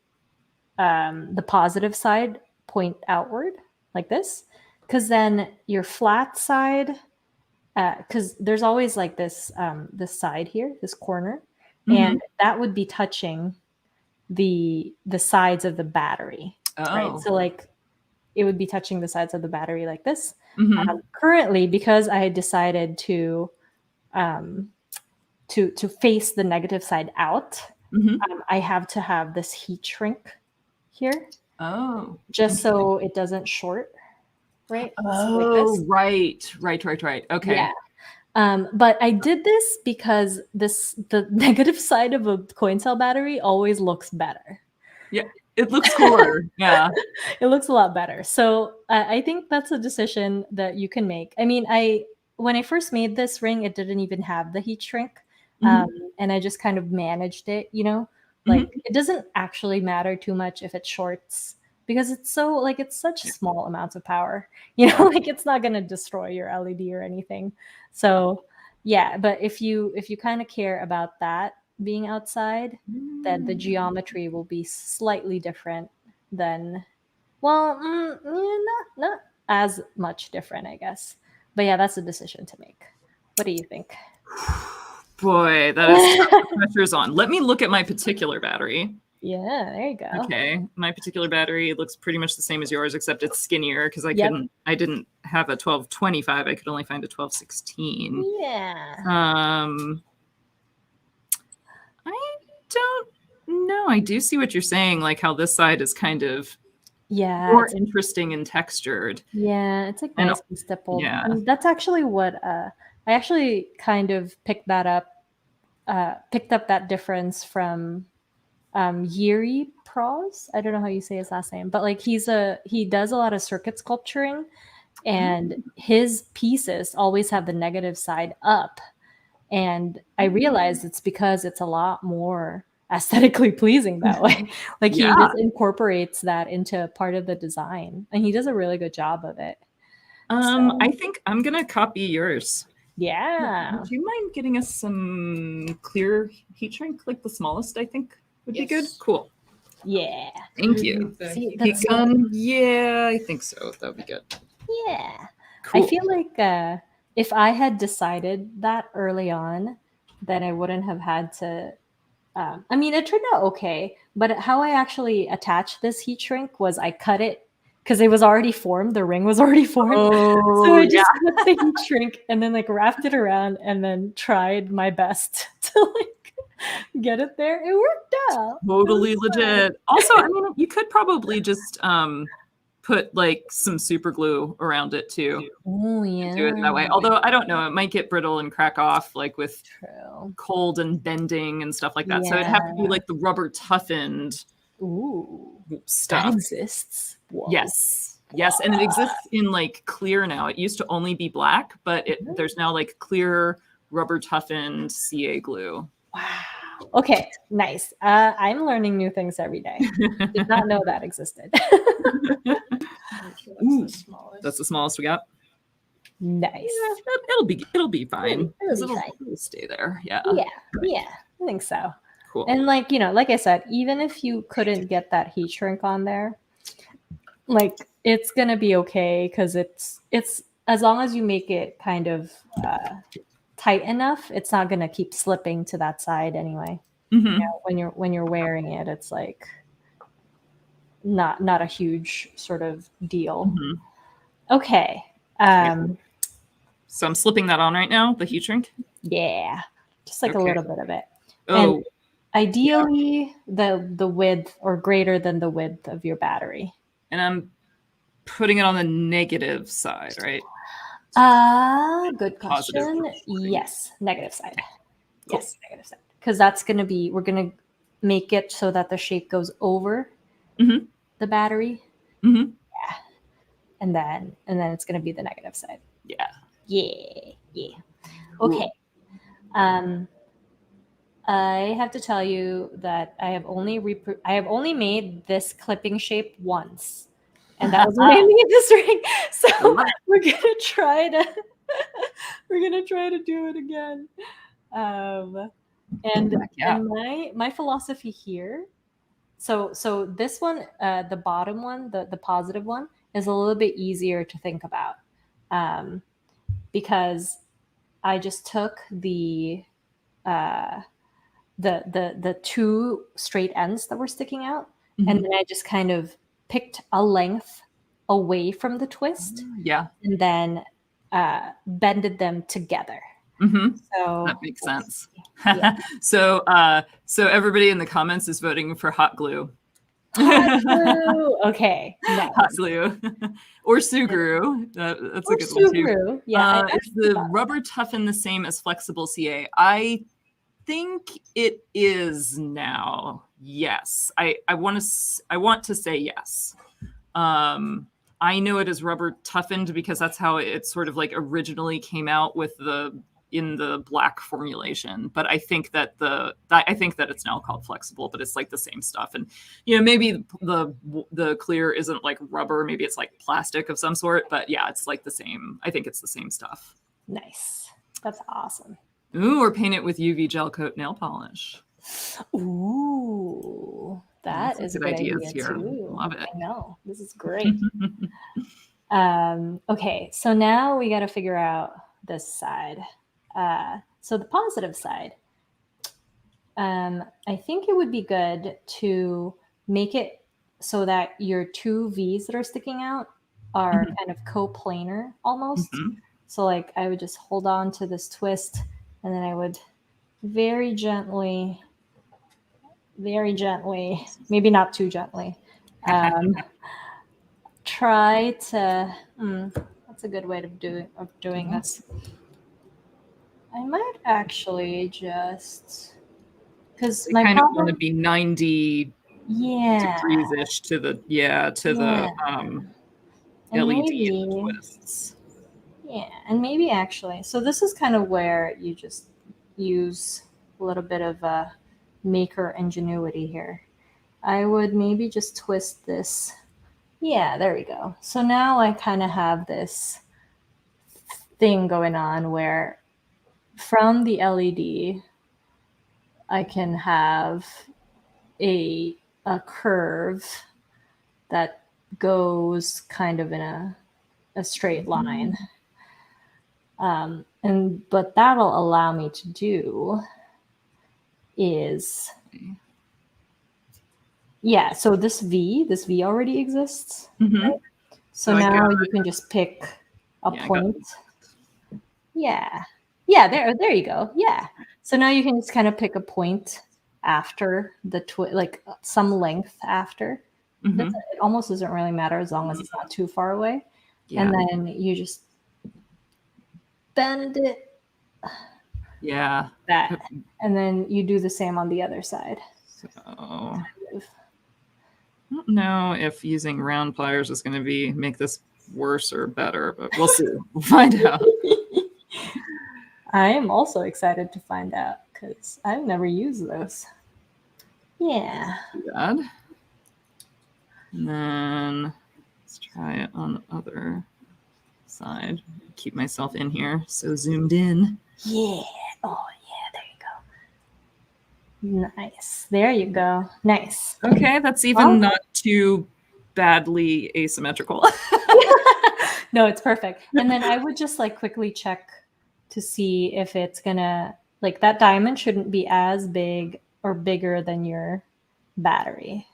the positive side point outward like this, because then your flat side, because there's always like this this side here, this corner, and that would be touching the sides of the battery, right? So like it would be touching the sides of the battery like this. Currently, because I had decided to face the negative side out, I have to have this heat shrink here. Oh, just so it doesn't short, right? Oh, like right. Okay. Yeah. But I did this because the negative side of a coin cell battery always looks better. Yeah, it looks cooler. Yeah. It looks a lot better. So I think that's a decision that you can make. I mean, when I first made this ring, it didn't even have the heat shrink. And I just kind of managed it, like it doesn't actually matter too much if it shorts, because it's such small amounts of power, like it's not going to destroy your LED or anything. So yeah, but if you kind of care about that being outside, then the geometry will be slightly different than, not as much different, I guess. But yeah, that's a decision to make. What do you think? Boy, that is pressure's on. Let me look at my particular battery. Yeah, there you go. Okay, my particular battery looks pretty much the same as yours, except it's skinnier because I didn't have a 1225. I could only find a 1216. Yeah. I don't know. I do see what you're saying, like how this side is kind of more interesting and textured. Yeah, it's like nice and stippled. Yeah. And that's actually what I actually kind of picked up that difference from Yuri Pros. I don't know how you say his last name, but like he does a lot of circuit sculpturing, and his pieces always have the negative side up. And I realized it's because it's a lot more aesthetically pleasing that way. Like he just incorporates that into part of the design, and he does a really good job of it. I think I'm gonna copy yours. Yeah. Would you mind getting us some clear heat shrink, like the smallest? I think would be good. Cool. Yeah. Thank you. Heat gun. Yeah, I think so. That would be good. Yeah. Cool. I feel like if I had decided that early on, then I wouldn't have had to. I mean, it turned out okay, but how I actually attached this heat shrink was I cut it because it was already formed. The ring was already formed. So I just cut the heat shrink and then like wrapped it around and then tried my best to like get it there. It worked out. Totally legit. Also, I mean, you could probably just put like some super glue around it too. Oh yeah. Do it that way. Although I don't know, it might get brittle and crack off like with cold and bending and stuff like that. So it'd have to be like the rubber toughened stuff. That exists. Whoa. Yes. Yes. And it exists in like clear now. It used to only be black, but there's now like clear rubber toughened CA glue. Wow. Okay, nice. I'm learning new things every day. Did not know that existed. That's the smallest we got. Nice. Yeah, it'll be fine. It'll stay there. Yeah. Yeah, I think so. Cool. And like, like I said, even if you couldn't get that heat shrink on there, like it's gonna be okay because it's as long as you make it kind of tight enough, it's not gonna keep slipping to that side anyway. When you're wearing it, it's like not a huge sort of deal. Okay. So I'm slipping that on right now, the heat shrink. Yeah, just like a little bit of it. Oh, and ideally the width or greater than the width of your battery. And I'm putting it on the negative side, right? Good Positive question. reporting. Yes, negative side. Cool. Yes, negative side. Because that's going to be, we're going to make it so that the shape goes over the battery. Mm-hmm. Yeah. And then it's going to be the negative side. Yeah. Yeah. Cool. Okay. I have to tell you that I have only made this clipping shape once, and that was when I made this ring. So we're gonna try to do it again. And my philosophy here. So this one, the bottom one, the positive one, is a little bit easier to think about, because I just took the two straight ends that were sticking out, and then I just kind of picked a length away from the twist, and then bended them together. So that makes sense. So everybody in the comments is voting for hot glue. Hot glue. Okay. Nice. Hot glue. Or Suguru. That's a good one too. Yeah. Is the rubber toughen the same as flexible CA? I think it is now. Yes. I want to say yes. I know it is rubber toughened because that's how it sort of like originally came out with in the black formulation. But I think that it's now called flexible, but it's like the same stuff. And maybe the clear isn't like rubber, maybe it's like plastic of some sort. But yeah, it's like the same. I think it's the same stuff. Nice. That's awesome. Ooh, or paint it with UV gel coat nail polish. Ooh, that is a good idea too. Love it. I know. This is great. Okay, so now we got to figure out this side. So the positive side, I think it would be good to make it so that your two V's that are sticking out are kind of coplanar almost. So like I would just hold on to this twist, and then I would very gently, maybe not too gently, try to, that's a good way of doing this. I might actually just, because my kind of want to be 90 yeah degrees-ish to the LED twists. Yeah, and maybe actually, so this is kind of where you just use a little bit of maker ingenuity here. I would maybe just twist this. Yeah, there we go. So now I kind of have this thing going on where from the LED, I can have a curve that goes kind of in a straight line. But that'll allow me to do is, yeah, so this V already exists. Right? So now you can just pick a point. Yeah, there you go. Yeah. So now you can just kind of pick a point after the like some length after. It almost doesn't really matter as long as it's not too far away. And then you just bend it. Yeah. That. And then you do the same on the other side. So I don't know if using round pliers is going to make this worse or better, but we'll see. We'll find out. I am also excited to find out because I've never used those. Yeah. Bad. And then let's try it on the other side. Keep myself in here so zoomed in. Yeah. Oh yeah, there you go. Nice. There you go. Nice. Okay, that's even not too badly asymmetrical. No, it's perfect. And then I would just like quickly check to see if it's gonna, like, that diamond shouldn't be as big or bigger than your battery.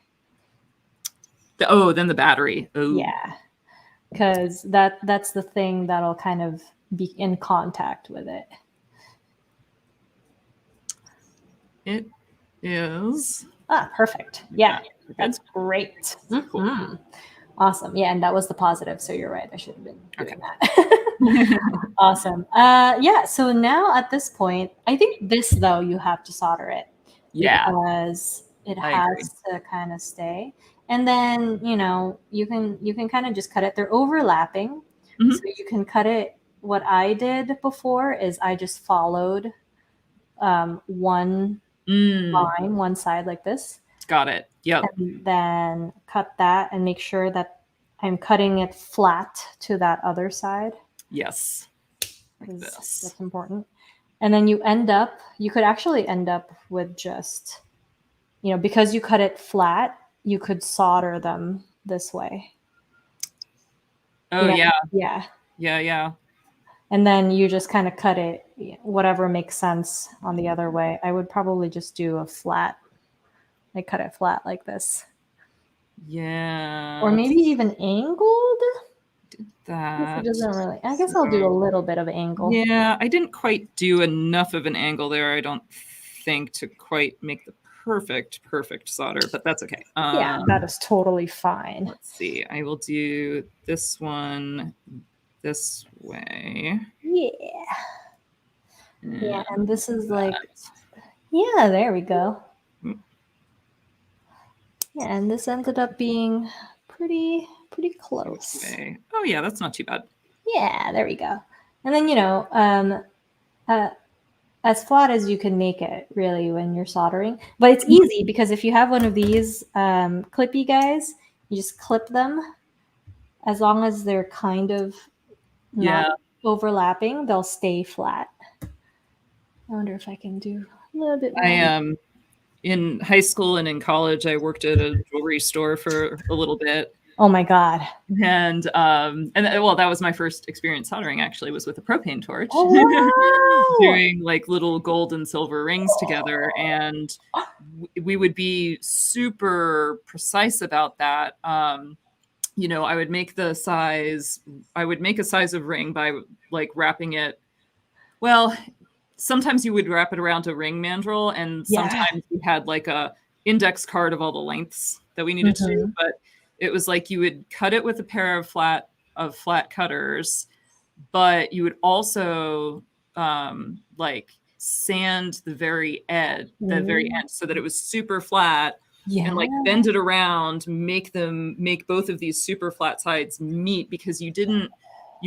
Then the battery. Oh. Yeah. Because that's the thing that'll kind of be in contact with it. It is. Perfect. Yeah, that's great. Cool. Awesome. Yeah, and that was the positive. So you're right. I should have been doing Okay. that. Awesome. Yeah. So now at this point, I think this though you have to solder it Yeah, because it I agree. has to kind of stay. And then you can kind of just cut it. They're overlapping, so Mhm. you can cut it. What I did before is I just followed one Mm, line, one side like this, got it. Yep. and then cut that and make sure that I'm cutting it flat to that other side Yes. Like because this. that's important. And then you could actually end up with just, because you cut it flat, you could solder them this way. Oh yeah. Yeah. Yeah, yeah. And then you just kind of cut it whatever makes sense on the other way. I would probably just do a flat, like cut it flat like this. Yeah. Or maybe Let's even angled. do I guess it that. doesn't really. I guess I'll do a So little bit of angle. yeah, I didn't quite do enough of an angle there, I don't think, to quite make the perfect solder, but that's okay. Yeah, that is totally fine. Let's see. I will do this one this way. Yeah. Yeah, and this is like, that. yeah, there we go. Mm. Yeah, and this ended up being pretty close. Okay. Oh yeah, that's not too bad. Yeah, there we go. And then as flat as you can make it, really, when you're soldering. But it's easy because if you have one of these clippy guys, you just clip them. As long as they're kind of not Yeah. overlapping, they'll stay flat. I wonder if I can do a little bit I more. am in high school and in college. I worked at a jewelry store for a little bit. Oh my god! And well, that was my first experience soldering. Actually, was with a propane torch, Oh wow! doing like little gold and silver rings together, and we would be super precise about that. I would make the size. I would make a size of ring by like wrapping it. Well, sometimes you would wrap it around a ring mandrel, and Yeah. sometimes we had like a index card of all the lengths that we needed to do. Mhm. But it was like you would cut it with a pair of flat cutters, but you would also like sand the very Mm. end, so that it was super flat, and Yeah. like bend it around, make both of these super flat sides meet, because you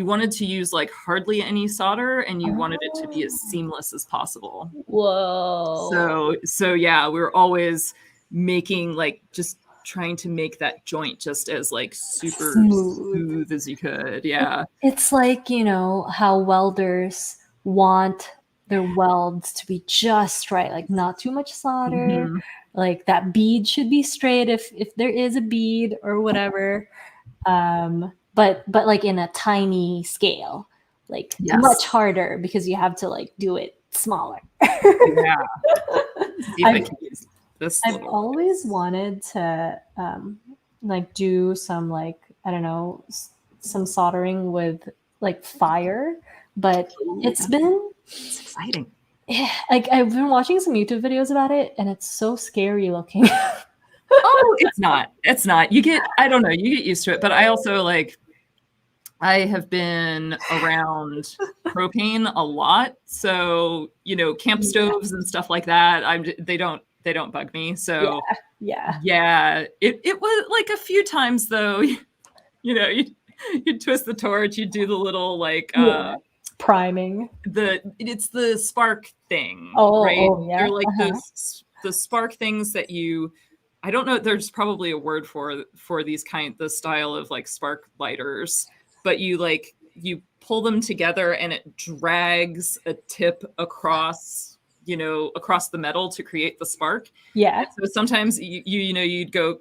wanted to use like hardly any solder, and you wanted it to be as Oh. seamless as possible. Whoa. So yeah, we were always making like just trying to make that joint just as like super Smooth. smooth as you could. Yeah. It's like, how welders want their welds to be just right, like not too much solder, Mhm. like that bead should be straight if there is a bead or whatever. But like in a tiny scale, like Yes. much harder because you have to like do it smaller. Yeah. Let's see if I I've can use this I've little. always wanted to like do some, like, I don't know, some soldering with like fire, but it's been It's exciting. like I've been watching some YouTube videos about it and it's so scary looking. Oh, it's not. It's not. I don't know, you get used to it. But I also like, I have been around propane a lot. So, camp Yeah. stoves and stuff like that. They don't bug me. So Yeah. yeah, it was like a few times though, you'd twist the torch, you'd do the little like Yeah. Priming. it's the spark thing, Oh, right? yeah. They're like Uh-huh. the spark things that I don't know, there's probably a word for the style of like spark lighters, but you pull them together and it drags a tip across the metal to create the spark. Yeah. And so sometimes you'd go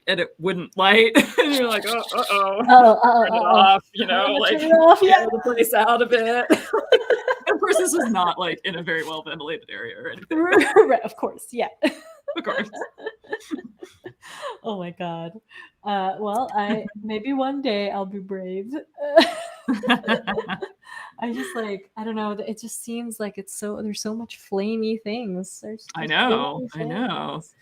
and it wouldn't light, and you're like, oh, turn it Oh. off, like Turn it off. Yeah. get the place out of it. Of course, this was not like in a very well ventilated area or anything. Right, of course. Yeah. Of course. Oh my god. Well, I maybe one day I'll be brave. I just like, I don't know. It just seems like there's so much flamey things. There's I so know. many I know. things.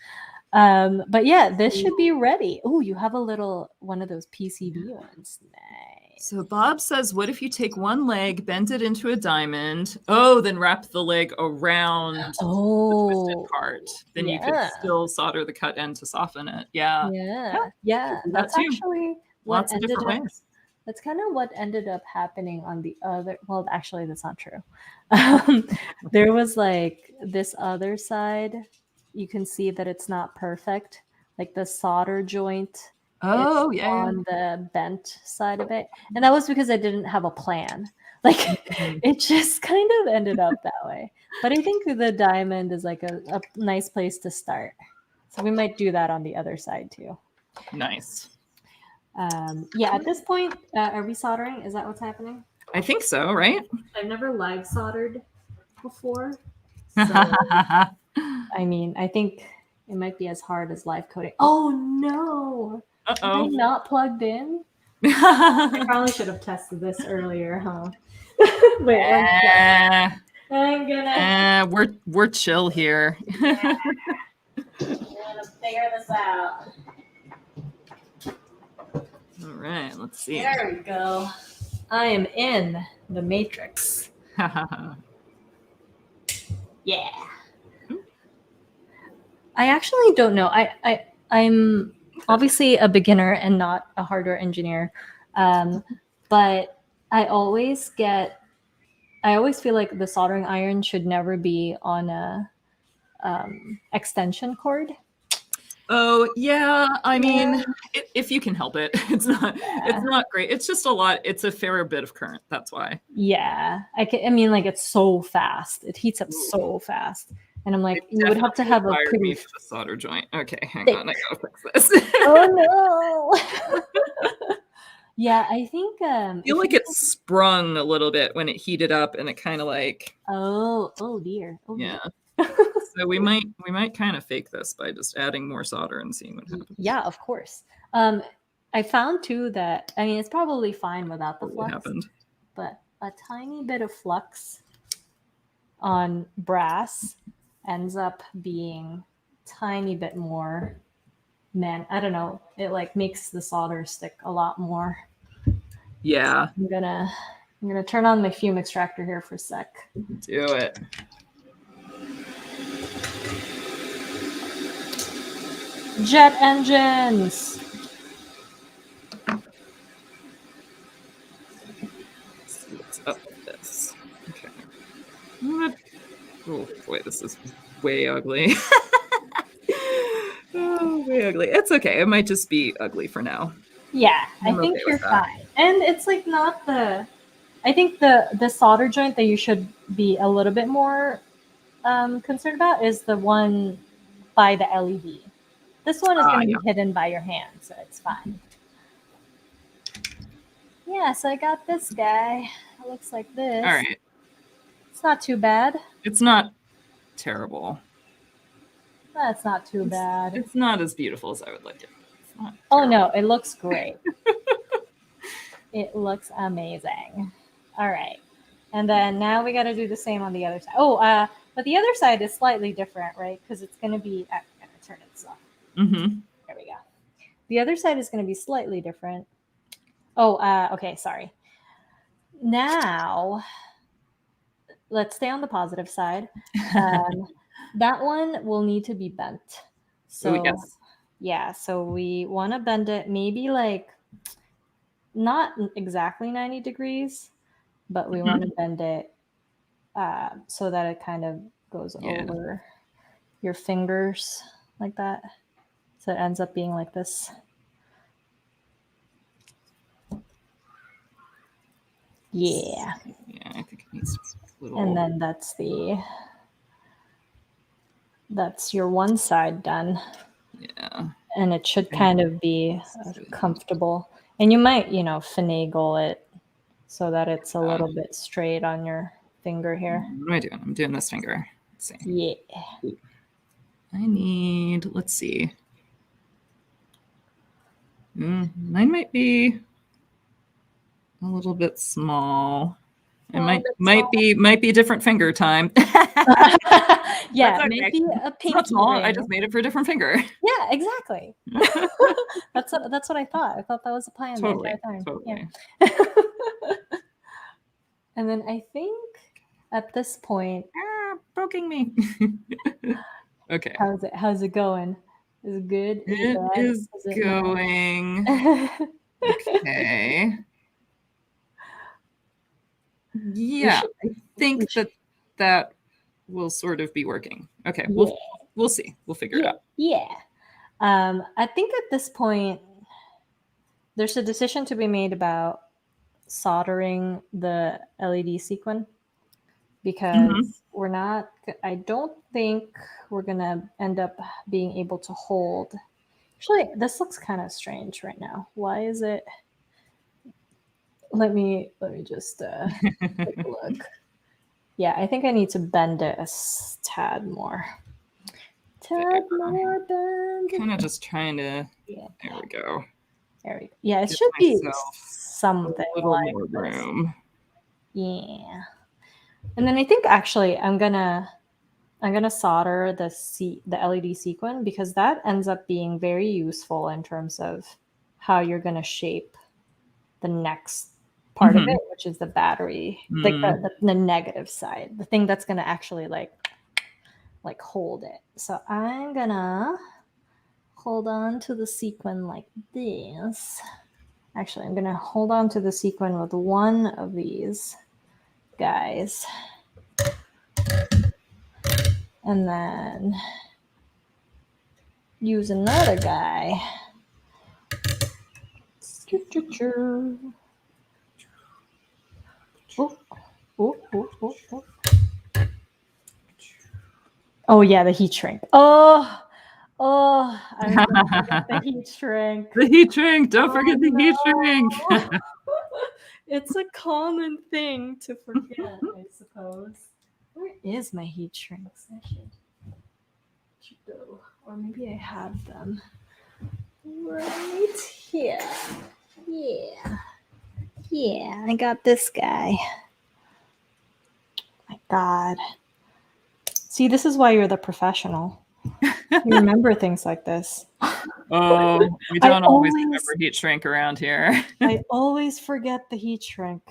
But yeah, this should be ready. Oh, you have a little one of those PCB ones. Nice. So Bob says, what if you take one leg, bend it into a diamond? Oh, then wrap the leg around the twisted part. Then you could still solder the cut end to soften it. Yeah. Yeah. That's actually what Lots of different ways. That's kind of what ended up happening on the other. Well, actually, that's not true. There was like this other side. You can see that it's not perfect. Like the solder joint. Oh, yeah. On the bent side of it. And that was because I didn't have a plan. Like it just kind of ended up that way. But I think the diamond is like a nice place to start. So we might do that on the other side too. Nice. Yeah, at this point, are we soldering? Is that what's happening? I think so, right? I've never live soldered before. So, I mean, I think it might be as hard as live coding. Oh no! Am I not plugged in? I probably should have tested this earlier, huh? Wait, I'm gonna. We're chill here. Yeah. I'm gonna figure this out. All right, let's see. There we go. I am in the matrix. Yeah. I actually don't know. I'm obviously a beginner and not a hardware engineer, but I always feel like the soldering iron should never be on a extension cord. Oh yeah, I mean, if you can help it, it's not great. It's just a lot. It's a fair bit of current. That's why. Yeah, I mean, like it's so fast. It heats up so fast. And I'm like, you would have to have a pretty solder joint. Okay, hang on, I gotta fix this. Oh no! Yeah, I think I feel like it sprung a little bit when it heated up, and it kind of like. Oh dear. Oh, yeah. So we might kind of fake this by just adding more solder and seeing what happens. Yeah, of course. I found too that it's probably fine without the flux, but a tiny bit of flux on brass ends up being tiny bit more. Man, I don't know. It like makes the solder stick a lot more. Yeah. So I'm gonna turn on my fume extractor here for a sec. Do it. Jet engines. Let's see what's up with this. Okay. Oh boy, this is way ugly. Oh, way ugly. It's okay. It might just be ugly for now. Yeah, I think you're fine. And it's like not the. I think the solder joint that you should be a little bit more concerned about is the one by the LED. This one is going to be hidden by your hand, so it's fine. Yeah, so I got this guy. It looks like this. All right. It's not too bad. It's not terrible. That's not too bad. It's not as beautiful as I would like it. Oh, no, it looks great. It looks amazing. All right. And then now we got to do the same on the other side. Oh, but the other side is slightly different, right? Because it's going to be... I'm going to turn this off. Mm-hmm. There we go. The other side is going to be slightly different. Oh, okay, sorry. Now, let's stay on the positive side. That one will need to be bent. So, yes. Yeah, so we want to bend it maybe like not exactly 90 degrees, but we want to bend it so that it kind of goes over your fingers like that. So it ends up being like this. Yeah. Yeah, I think it needs a little. And then that's your one side done. Yeah. And it should kind of be comfortable. And you might, finagle it so that it's a little bit straight on your finger here. What am I doing? I'm doing this finger. Let's see. Yeah. I need, let's see. Mine might be a little bit small. It might be different finger time. Yeah, okay. maybe a It's pinky not small. ring. I just made it for a different finger. Yeah, exactly. That's what I thought. I thought that was the plan the entire time. Totally. Yeah. And then I think at this point, Poking me. Okay. how's it going? Is it good? Is it It bad? is it going. not? Okay. Yeah, I think that will sort of be working. Okay, Yeah. we'll see. We'll figure it out. Yeah. I think at this point, there's a decision to be made about soldering the LED sequin because I don't think we're gonna end up being able to hold. Actually, this looks kind of strange right now. Why is it? Let me just take a look. Yeah, I think I need to bend it a tad more. Tad more bend. Kind of just trying to. Yeah. There we go. There we go. Yeah, it Give should be myself something a little like more this. room. Yeah. And then I think actually I'm gonna solder the LED sequin because that ends up being very useful in terms of how you're gonna shape the next part of it, which is the battery, like the negative side, the thing that's gonna actually like hold it. So I'm gonna hold on to the sequin like this. Actually, I'm gonna hold on to the sequin with one of these guys. And then use another guy. Oh yeah, the heat shrink. Oh, I was gonna forget the heat shrink. The heat shrink. Don't forget the heat shrink. It's a common thing to forget, I suppose. Where is my heat shrinks? I should go. Or maybe I have them right here. Yeah. Yeah, I got this guy. My God. See, this is why you're the professional. You remember things like this. Oh, we don't always remember heat shrink around here. I always forget the heat shrink.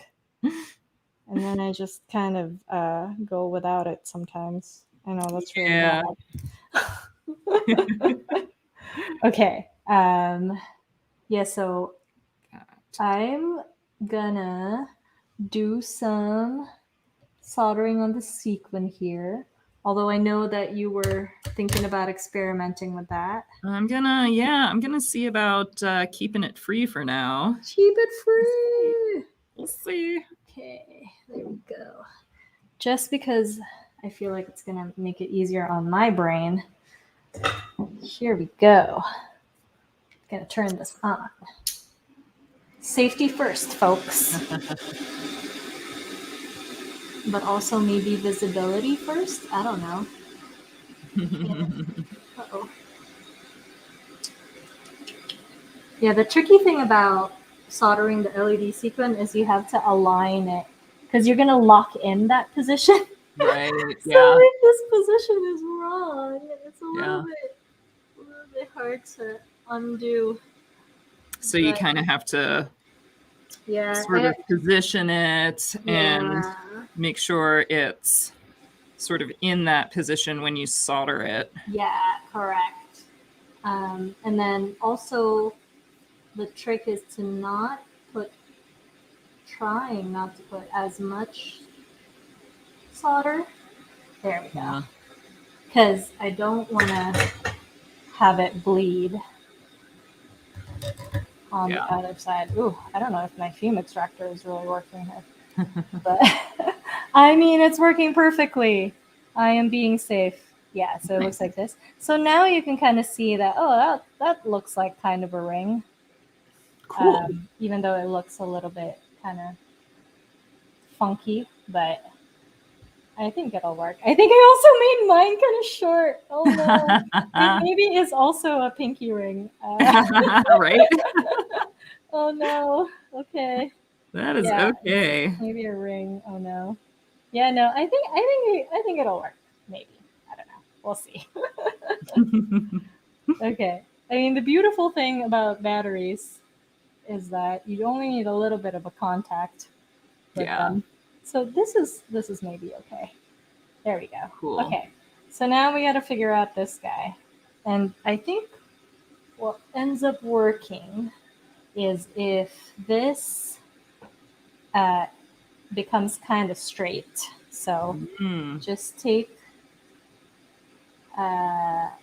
And then I just kind of go without it sometimes. I know that's really bad. Okay. Yeah, so I'm gonna do some soldering on the sequin here. Although I know that you were thinking about experimenting with that. I'm gonna see about keeping it free for now. Keep it free. We'll see. Okay, there we go. Just because I feel like it's gonna make it easier on my brain. Here we go. Gonna turn this on. Safety first, folks. But also maybe visibility first? I don't know. Yeah. Uh-oh. Yeah, the tricky thing about soldering the LED sequin is you have to align it because you're going to lock in that position. Right, So if this position is wrong, it's a little bit hard to undo. So you kind of have to sort of position it and make sure it's sort of in that position when you solder it. Yeah, correct. And then also the trick is to trying not to put as much solder. There we go. Because I don't want to have it bleed on the other side. Ooh, I don't know if my fume extractor is really working here. But I mean, it's working perfectly. I am being safe. Yeah, so it looks like this. So now you can kind of see that, that looks like kind of a ring. Cool. Even though it looks a little bit kind of funky, but I think it'll work. I think I also made mine kind of short. Oh no. It maybe is also a pinky ring. Right? Oh no. Okay. That is okay. Maybe a ring. Oh no. Yeah, no. I think it'll work. Maybe. I don't We'll see. Okay. I mean, the beautiful thing about batteries is that you only need a little bit of a contact with Yeah. them. So this is maybe okay. There we go. Cool. Okay. So now we got to figure out this guy. And I think what ends up working is if this becomes kind of straight. So just take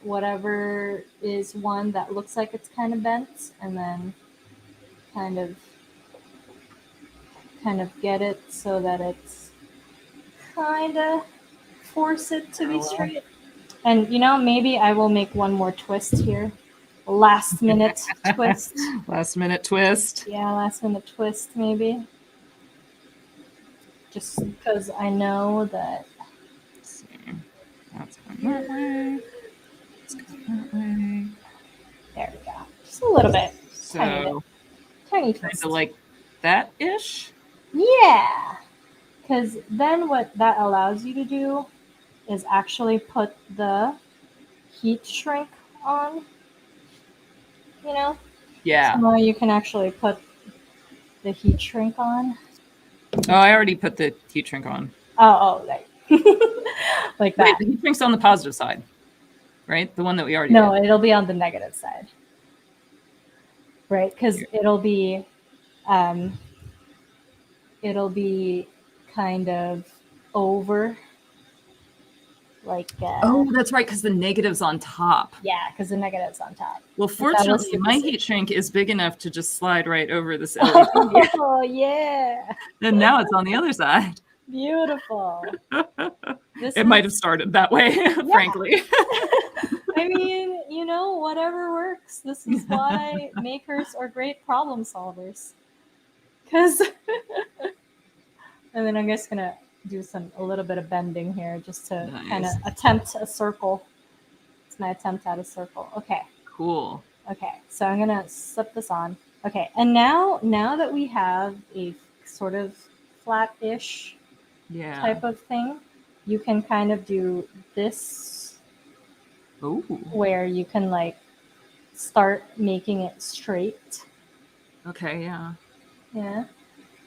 whatever is one that looks like it's kind of bent, and then kind of get it so that it's kind of force it to be straight. And maybe I will make one more twist here. Last minute twist. Last minute twist. Yeah, last minute twist maybe. Just because I know that. Let's see. That's going that way. Let's go that way. There we go. Just a little bit. So tiny kind twist. of like that-ish? Yeah. Because then what that allows you to do is actually put the heat shrink on. Yeah. So now you can actually put the heat shrink on. Oh, I already put the heat shrink on. Oh, right. Like that. Wait, the heat shrink's on the positive side, right? The one that we already No, did. it'll be on the negative side. Right? Because it'll be kind of over. Like oh, that's right, because the negative's on top. Yeah, because the negative's on top. Well, fortunately, my heat shrink is big enough to just slide right over this LED. Oh, yeah. And now it's on the other side. Beautiful. It might have started that way, frankly. I mean, whatever works. This is why makers are great problem solvers. And then I'm just going to do a little bit of bending here just to kind of attempt a circle. It's my attempt at a circle. Okay. Cool. Okay, so I'm gonna slip this on. Okay, and now that we have a sort of flat-ish type of thing, you can kind of do this. Ooh. Where you can like start making it straight. Okay, yeah. Yeah,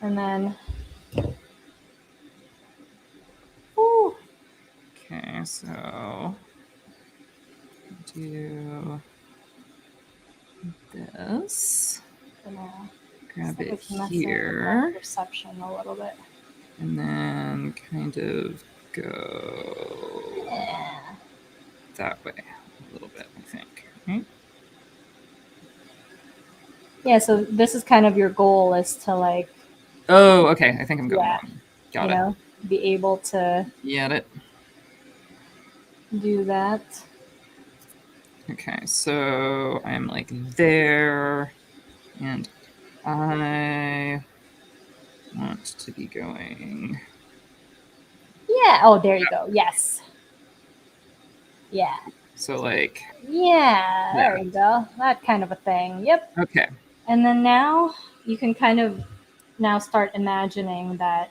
and then. Ooh. Okay, so do this. Grab it here. Perception a little bit. And then kind of go that way a little bit, I think. Right? Yeah, so this is kind of your goal, is to like. Oh, okay. I think I'm going on. Got it. Be able to. Get it. Do that. Okay, so I'm like there, and I want to be going. Yeah. Oh, there you go. Yes. Yeah. So like. Yeah, there you go. That kind of a thing. Yep. Okay. And then now you can kind of now start imagining that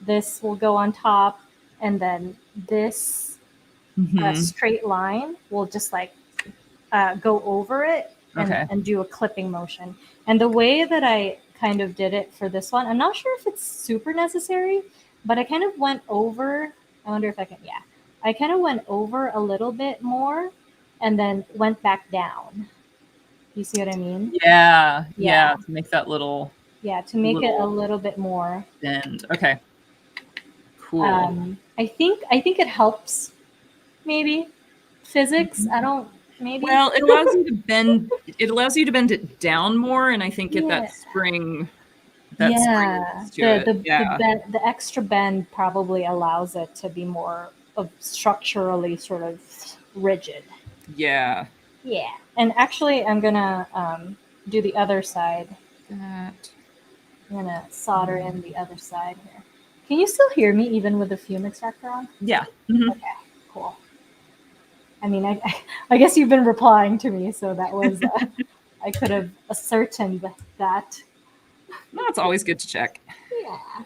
this will go on top, and then this straight line will just like go over it and do a clipping motion. And the way that I kind of did it for this one, I'm not sure if it's super necessary, but I kind of went over. I wonder if I can. Yeah, I kind of went over a little bit more, and then went back down. You see what I mean? Yeah. To make that little. Yeah, to make it a little bit more bend. Okay. Cool. I think it helps. Maybe physics. I don't. Maybe. Well, it allows you to bend. It allows you to bend it down more, and I think get that spring. The extra bend probably allows it to be more of structurally sort of rigid. Yeah. Yeah, and actually, I'm gonna do the other side. I'm gonna solder in the other side here. Can you still hear me even with the fume extractor on? Yeah. Mm-hmm. Okay. Cool. I mean, I guess you've been replying to me, so that was I could have ascertained that. No, it's always good to check. Yeah.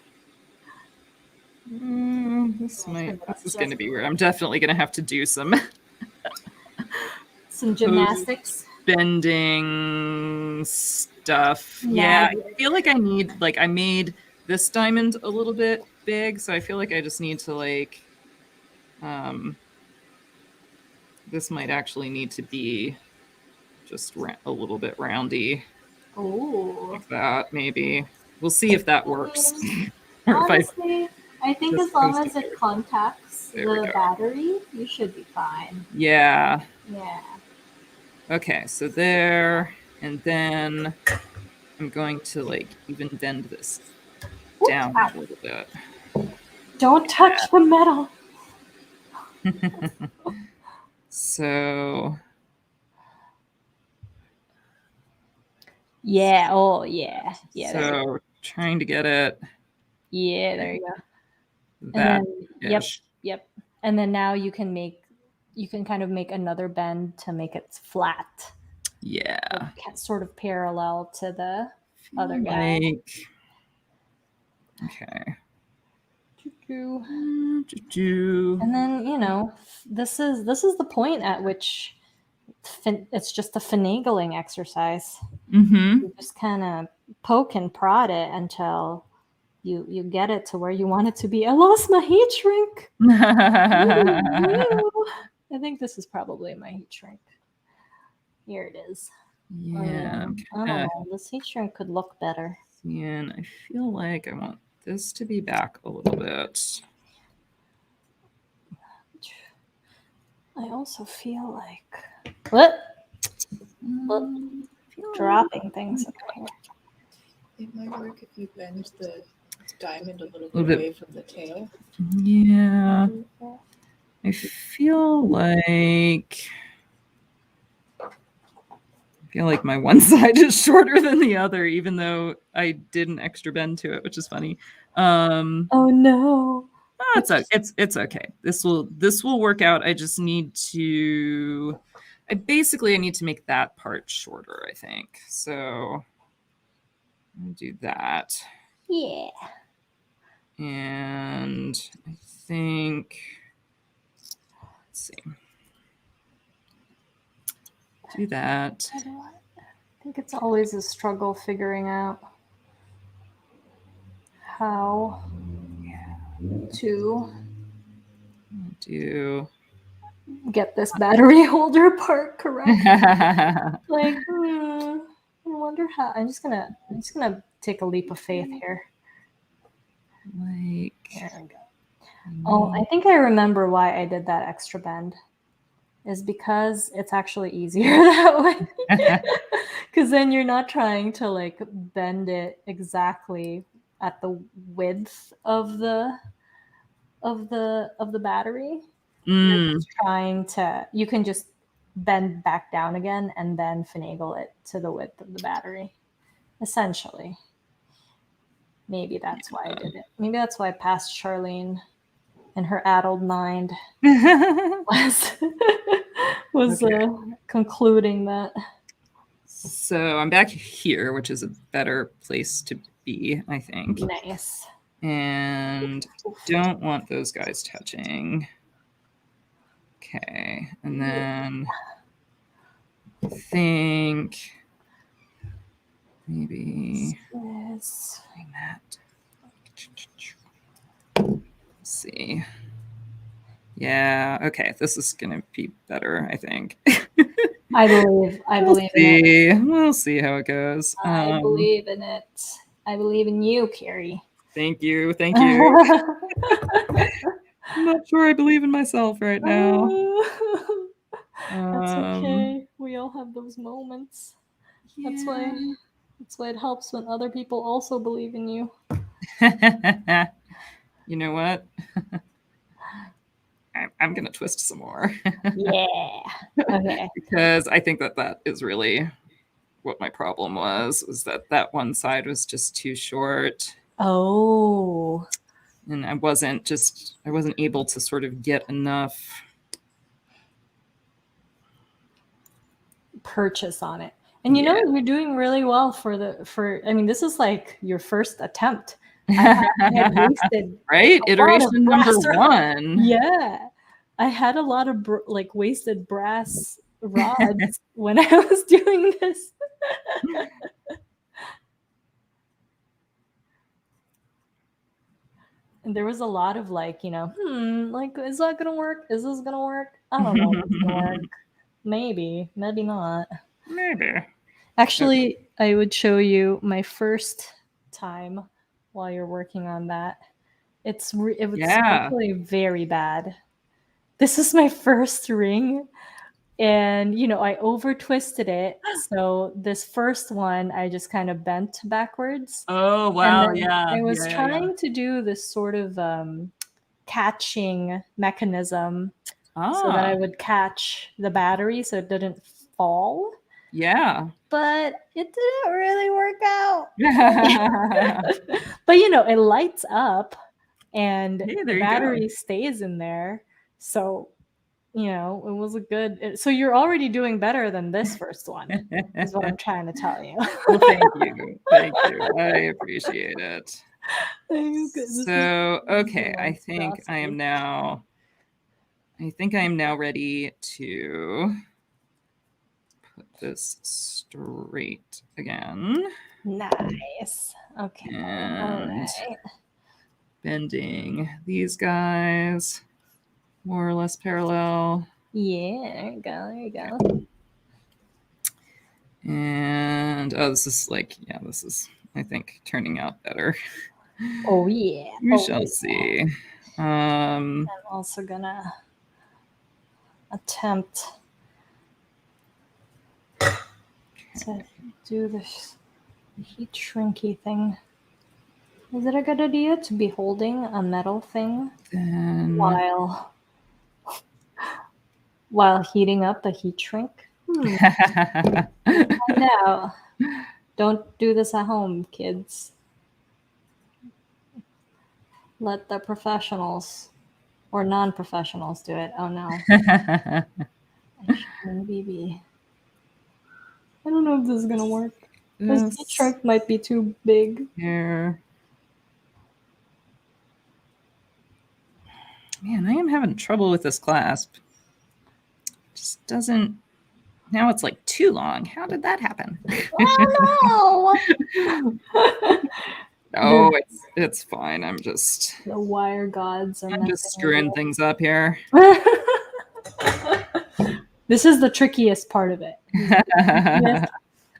This is going to be where I'm definitely going to have to do some Some gymnastics. Bending stuff. Yeah, Magic. I feel like I need, like, I made this diamond a little bit big, so I feel like I just need to, like, this might actually need to be just a little bit roundy. Ooh. Like that, maybe. We'll see if that works. Honestly, I think as long as it contacts the battery, you should be fine. Yeah. Yeah. Okay, so there, and then I'm going to, like, even bend this down a little bit. Don't touch the metal. So. Yeah. Oh, yeah. Yeah. So trying to get it. Yeah, there you go. That. Yep. And then now you can kind of make another bend to make it flat. Yeah. Like, sort of parallel to the other guy. Okay. And then, you know, this is the point at which it's just a finagling exercise. Mm-hmm. You just kind of poke and prod it until you get it to where you want it to be. I lost my heat shrink. I think this is probably my heat shrink. Here it is. Yeah. I don't know. This heat shrink could look better. Yeah, and I feel like I want this to be back a little bit. I also feel like what? Dropping things up here. It might work if you bend the diamond a little bit away from the tail. Yeah. I feel like my one side is shorter than the other, even though I did an extra bend to it, which is funny. Oh no. It's okay. This will work out. I just need to I need to make that part shorter, I think. So I'll do that. Yeah. And I think let's see. Do that. I think it's always a struggle figuring out how to get this battery holder part correct. Like, I wonder how. I'm just gonna take a leap of faith here. Like, there we go. Oh, I think I remember why I did that extra bend. Is because it's actually easier that way. Because then you're not trying to like bend it exactly at the width of the battery. You're just trying to. You can just bend back down again and then finagle it to the width of the battery. Essentially, maybe that's why I did it. Maybe that's why I passed Charlyn and her addled mind was concluding that. So I'm back here, which is a better place to be, I think. Nice. And don't want those guys touching. Okay, and then I think maybe Yes. that. Let's see. Yeah, okay, this is gonna be better, I think. I believe in it. We'll see how it goes. I believe in it. I believe in you, Carrie. Thank you. I'm not sure I believe in myself right now. That's okay. We all have those moments. Yeah. That's why it helps when other people also believe in you. You know what? I'm going to twist some more. Yeah. Okay. Because I think that is really what my problem was that one side was just too short. Oh. And I wasn't able to sort of get enough purchase on it. And you know, you're doing really well I mean, this is like your first attempt. I had wasted right? Iteration number 1. Yeah. I had a lot of like wasted brass rods when I was doing this. And there was a lot of like, like, is that gonna work? Is this gonna work? I don't know if it's gonna work. Maybe not. Maybe. Actually, I would show you my first time while you're working on that. It was actually very bad. This is my first ring, and I over twisted it. So this first one, I just kind of bent backwards. Oh wow! And then Yeah, I was yeah, trying to do this sort of catching mechanism so that I would catch the battery so it didn't fall. Yeah. But it didn't really work out. But it lights up and the battery stays in there. So, it was a good. So you're already doing better than this first one, is what I'm trying to tell you. Well, thank you. Thank you. I appreciate it. So, okay, I think I am now ready to put this straight again. Nice. Okay. And all right. Bending these guys more or less parallel. Yeah, there you go. And this is I think turning out better. Oh yeah. We shall see. I'm also gonna attempt to do this heat shrinky thing. Is it a good idea to be holding a metal thing while heating up a heat shrink? Find out. Don't do this at home, kids. Let the professionals or non-professionals do it. Oh no. Maybe. I don't know if this is gonna work. This heat shrink might be too big. Here. Man, I am having trouble with this clasp. Just doesn't. Now it's like too long. How did that happen? Oh no! No, it's fine. I'm just the wire gods. I'm just screwing things up here. This is the trickiest part of it.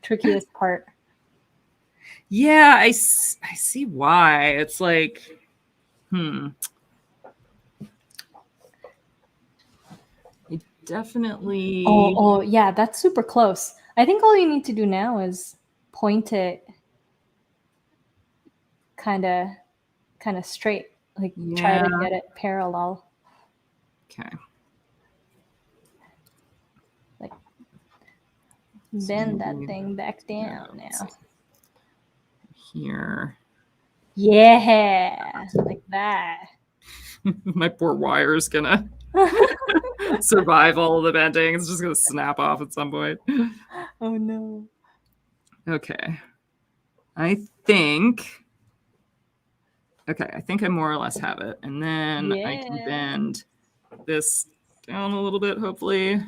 Trickiest part. Yeah, I see why. It's like, definitely. Oh, yeah, that's super close. I think all you need to do now is point it kind of straight, like try to get it parallel. Okay. Like bend that thing back down now. Here. Yeah, like that. My poor wire is gonna survive all of the bending. It's just gonna snap off at some point. Oh no. Okay. I think I more or less have it. And then I can bend this down a little bit, hopefully.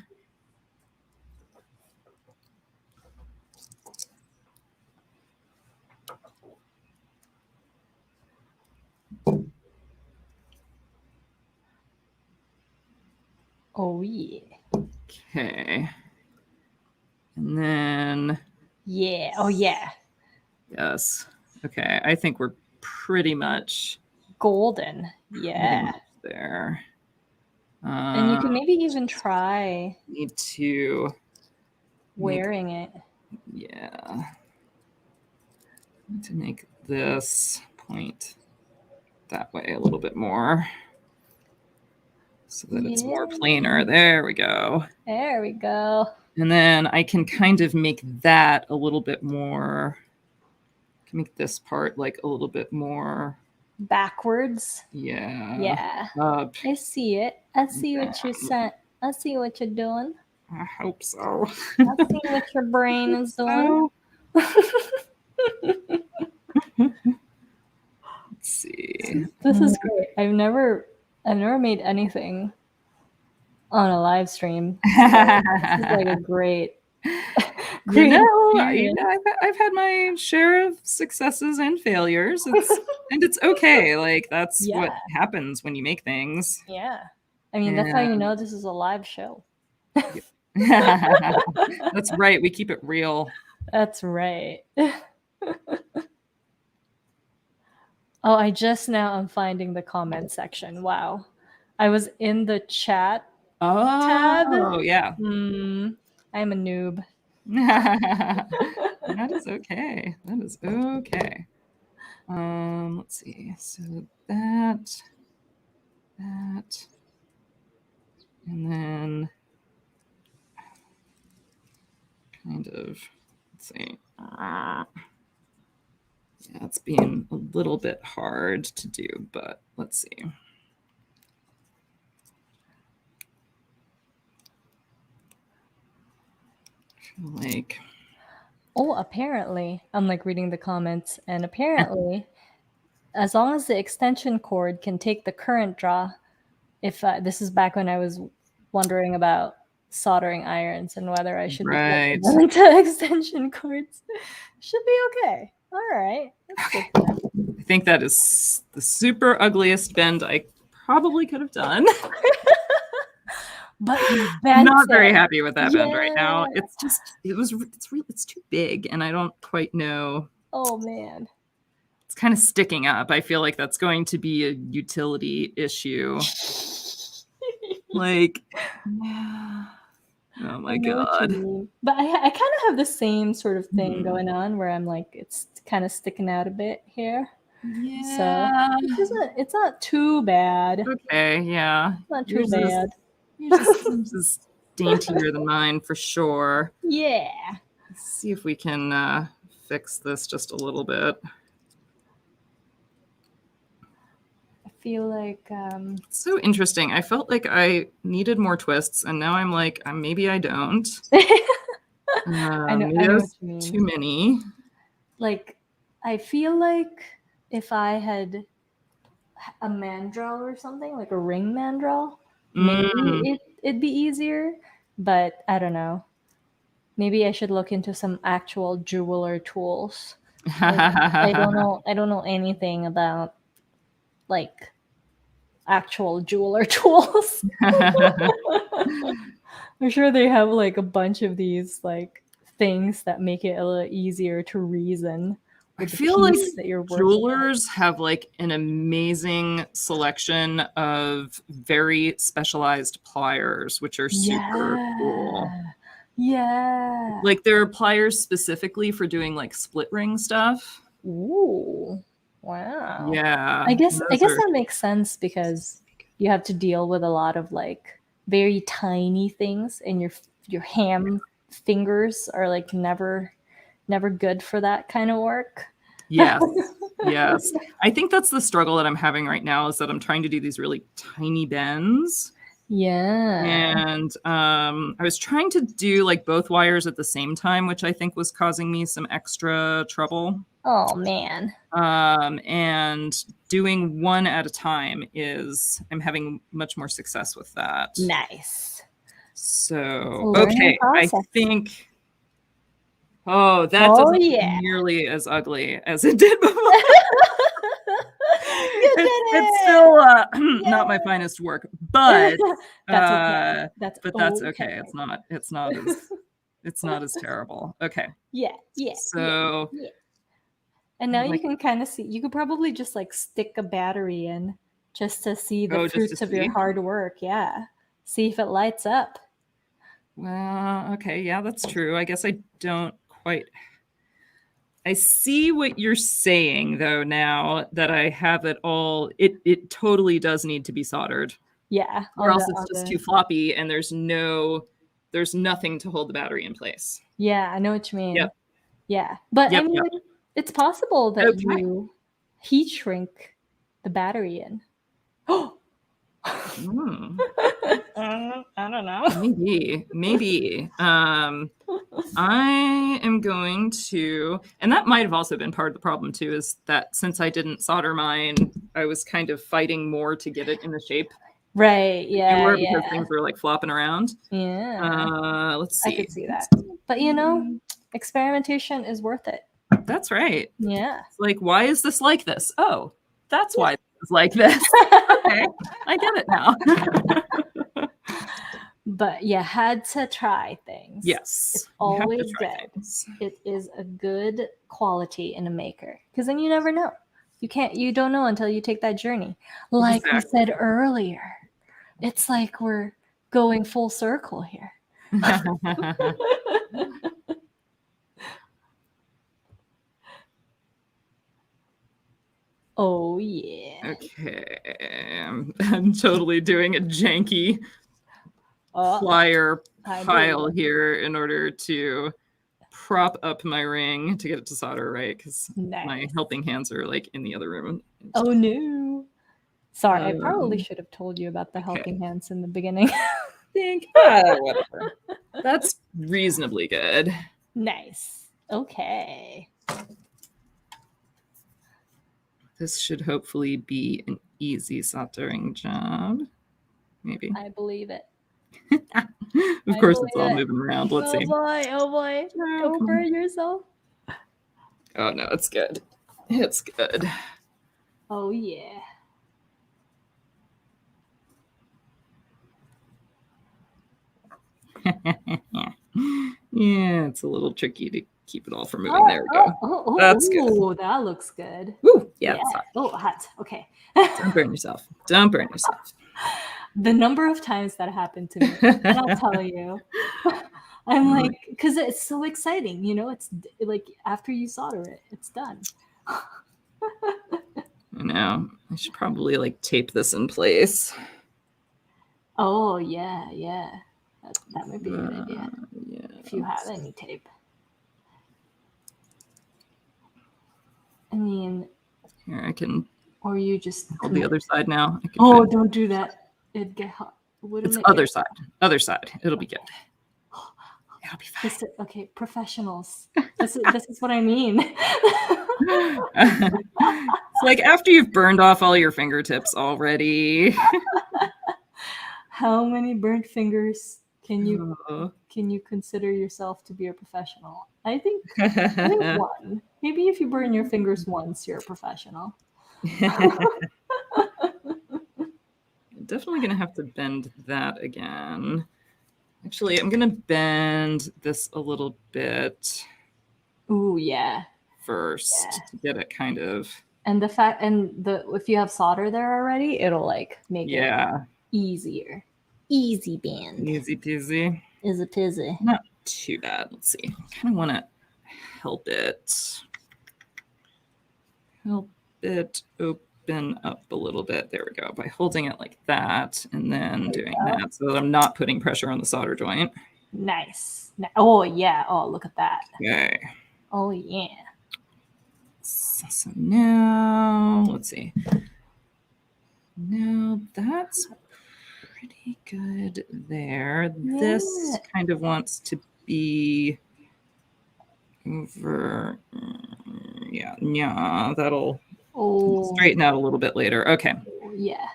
Oh yeah. Okay. And then yeah. Oh yeah. Yes. Okay. I think we're pretty much golden. Yeah. There. And you can maybe even try need to wearing it. Yeah. Need to make this point that way a little bit more so that it's more planar. There we go. There we go. And then I can kind of make that a little bit more, I can make this part like a little bit more backwards. Yeah. Yeah. I see it. I see what you're saying. I see what you're doing. I hope so. I see what your brain is doing. Let's see. This is great. I've never made anything on a live stream. So this is like a great experience. I've had my share of successes and failures. It's okay. Like that's what happens when you make things. Yeah. I mean, that's how you know this is a live show. That's right. We keep it real. That's right. Oh, I'm finding the comment section. Wow. I was in the chat tab. Oh, yeah. I'm a noob. That is okay. That is okay. Let's see. So that, and then kind of, let's see. Yeah, it's being a little bit hard to do, but let's see. I feel like. Oh, apparently, I'm like reading the comments, and apparently, as long as the extension cord can take the current draw, if this is back when I was wondering about soldering irons and whether I should be them into extension cords, should be okay. All right. That's good to know. I think that is the super ugliest bend I probably could have done. But I'm not very happy with that bend right now. It's too big, and I don't quite know. Oh man. It's kind of sticking up. I feel like that's going to be a utility issue. Like, oh my god. But I kind of have the same sort of thing going on where I'm like, it's kind of sticking out a bit here. Yeah. So it's not too bad. Okay, yeah. It's not too bad. Yours is daintier than mine for sure. Yeah. Let's see if we can fix this just a little bit. I feel like it's so interesting. I felt like I needed more twists, and now I'm like, maybe I don't. I know what you mean. Too many. Like, I feel like if I had a mandrel or something, like a ring mandrel, maybe it'd be easier. But I don't know. Maybe I should look into some actual jeweler tools. Like, I don't know anything about like actual jeweler tools. I'm sure they have like a bunch of these like things that make it a little easier to reason. I feel like jewelers have like an amazing selection of very specialized pliers, which are super cool. Yeah. Like there are pliers specifically for doing like split ring stuff. Ooh. Wow. Yeah. I guess that makes sense because you have to deal with a lot of like very tiny things, and your hand fingers are like never good for that kind of work. Yes. Yes. I think that's the struggle that I'm having right now, is that I'm trying to do these really tiny bends. Yeah. And I was trying to do like both wires at the same time, which I think was causing me some extra trouble. Oh man. And doing one at a time I'm having much more success with that. Nice. So okay, I think that doesn't look nearly as ugly as it did before. It's still not my finest work, but that's okay. That's okay. It's not as terrible. Okay. Yeah. So yeah. And now you can kind of see, you could probably just like stick a battery in just to see the fruits of your hard work. Yeah. See if it lights up. Well, okay. Yeah, that's true. I guess I don't quite. I see what you're saying though, now that I have it all. It totally does need to be soldered. Yeah. Or else it's just too floppy and there's nothing to hold the battery in place. Yeah, I know what you mean. Yep. Yeah. But I mean, it's possible that you heat shrink the battery in. Oh. I don't know. Maybe. I am going to, and that might have also been part of the problem too, is that since I didn't solder mine, I was kind of fighting more to get it in the shape Right. They Yeah. were because Yeah. things were like flopping around. Yeah. Let's I see. could see that. But experimentation is worth it. That's right. Yeah. It's like, why is this like this? Oh, that's why it's like this. Okay, I get it now. But you had to try things. Yes, It's you have to always try good. things. It is a good quality in a maker, because then you never know. You don't know until you take that journey. Like we Exactly. said earlier, it's like we're going full circle here. Oh yeah. Okay, I'm totally doing a janky Oh, plier I pile believe here in order to prop up my ring to get it to solder right, because nice. my helping hands are like in the other room. Oh no. Sorry, I probably Um, should have told you about the okay. helping hands in the beginning. think whatever. That's reasonably good. Nice. Okay. This should hopefully be an easy soldering job. Maybe. I believe it. Of course, it's all moving around. Let's see. Oh boy. Don't burn yourself. Oh no, it's good. It's good. Oh yeah. Yeah, it's a little tricky to keep it all from moving. There we go. That's good. Oh, that looks good. Woo, yeah. It's hot. Oh, hot. Okay. Don't burn yourself. Don't burn yourself. The number of times that happened to me, and I'll tell you, I'm like, because it's so exciting, it's like after you solder it, it's done. I know. I should probably like tape this in place. Oh yeah, that might be a good idea. Yeah. If you have any tape. I mean, here I can. Or you just hold the other side now. Oh, don't do that. It'd get hot. It's other side. Other side. It'll be good. It'll be fine. Okay, professionals. This is what I mean. It's like after you've burned off all your fingertips already. How many burnt fingers can you consider yourself to be a professional? I think one. Maybe if you burn your fingers once, you're a professional. Definitely gonna have to bend that again. Actually, I'm gonna bend this a little bit. Ooh, yeah. First to get it kind of. And if you have solder there already, it'll like make it easier. Easy band. Easy peasy. Easy peasy. Not too bad. Let's see. I kind of want to help it open up a little bit. There we go. By holding it like that and then doing that so that I'm not putting pressure on the solder joint. Nice. Oh, yeah. Oh, look at that. Okay. Oh, yeah. So now, let's see. Now that's pretty good there. Yeah. This kind of wants to be over. Yeah, that'll straighten out a little bit later. Okay. Yeah.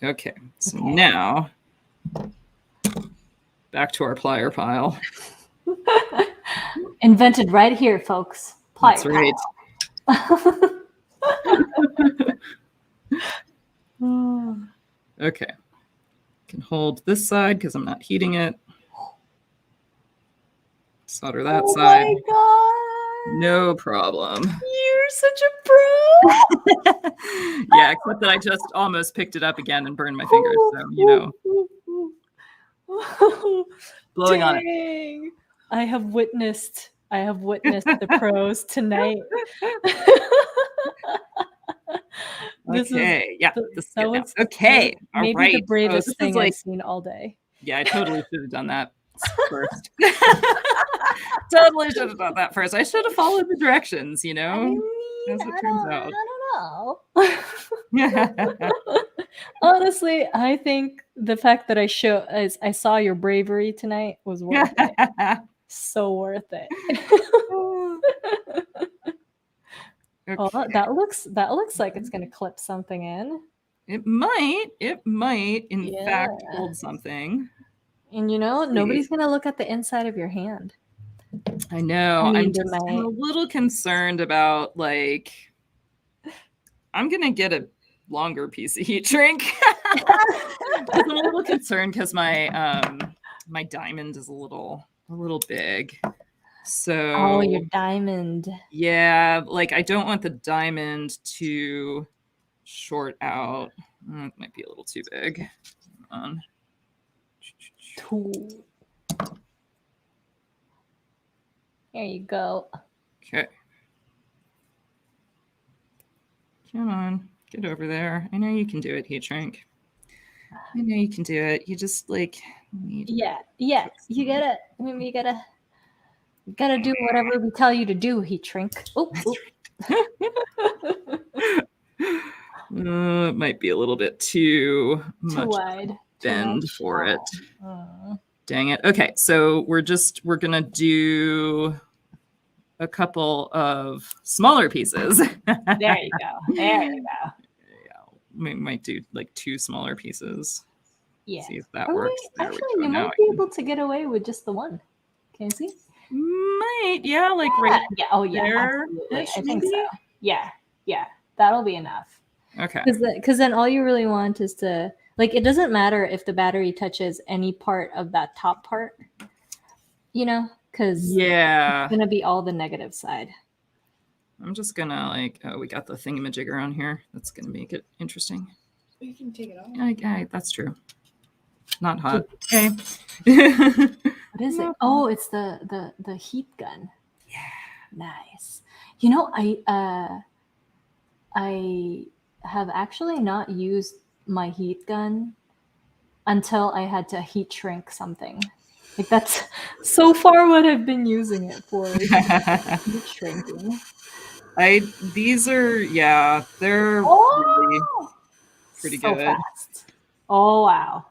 Okay, so now back to our plier pile. Invented right here, folks. Plier That's right. Okay. Can hold this side because I'm not heating it. Solder that side. Oh my god. No problem. You're such a pro. Yeah, except that I just almost picked it up again and burned my fingers. So, blowing on it. I have witnessed the pros tonight. Okay. This is good now. Okay. All maybe right. the bravest thing I've seen all day. Yeah, I totally should have done that first. Totally should have done that first. I should have followed the directions, as it turns out. I don't know. Honestly, I think the fact that I saw your bravery tonight was worth it. So worth it. Okay. Oh, that looks like it's gonna clip something in. It might in Yeah. fact hold something. And you know, Let's see. nobody's gonna look at the inside of your hand. I know. I mean, I'm a little concerned about like I'm gonna get a longer piece of heat shrink. I'm a little concerned because my diamond is a little big. So Oh, your diamond. yeah, like I don't want the diamond to short out. It might be a little too big. Hold on. Tool. There you go. Okay. Come on, get over there. I know you can do it, heat shrink. I know you can do it. You just like need. Yeah. You gotta do whatever we tell you to do, heat shrink. Oh, It might be a little bit too much wide. bend for it. Oh. Dang it. Okay, so we're gonna do a couple of smaller pieces. There you go. Yeah, we might do like 2 smaller pieces. Yeah. See if that Or works. wait, actually, you might be able to get away with just the one. Can you see? Might, yeah, like right. Yeah. Oh, yeah. There, Absolutely. I think maybe? so. Yeah. That'll be enough. Okay. Because then all you really want is to like. It doesn't matter if the battery touches any part of that top part. You know, because Yeah. it's gonna be all the negative side. I'm just gonna like. Oh, we got the thingamajigger on here. That's gonna make it interesting. You can take it off. Okay, that's true. Not hot. Okay. What is it? Oh, it's the heat gun. Yeah. Nice. You know, I have actually not used my heat gun until I had to heat shrink something. Like that's so far what I've been using it for. Heat shrinking. These are they're really pretty so good. Fast. Oh wow.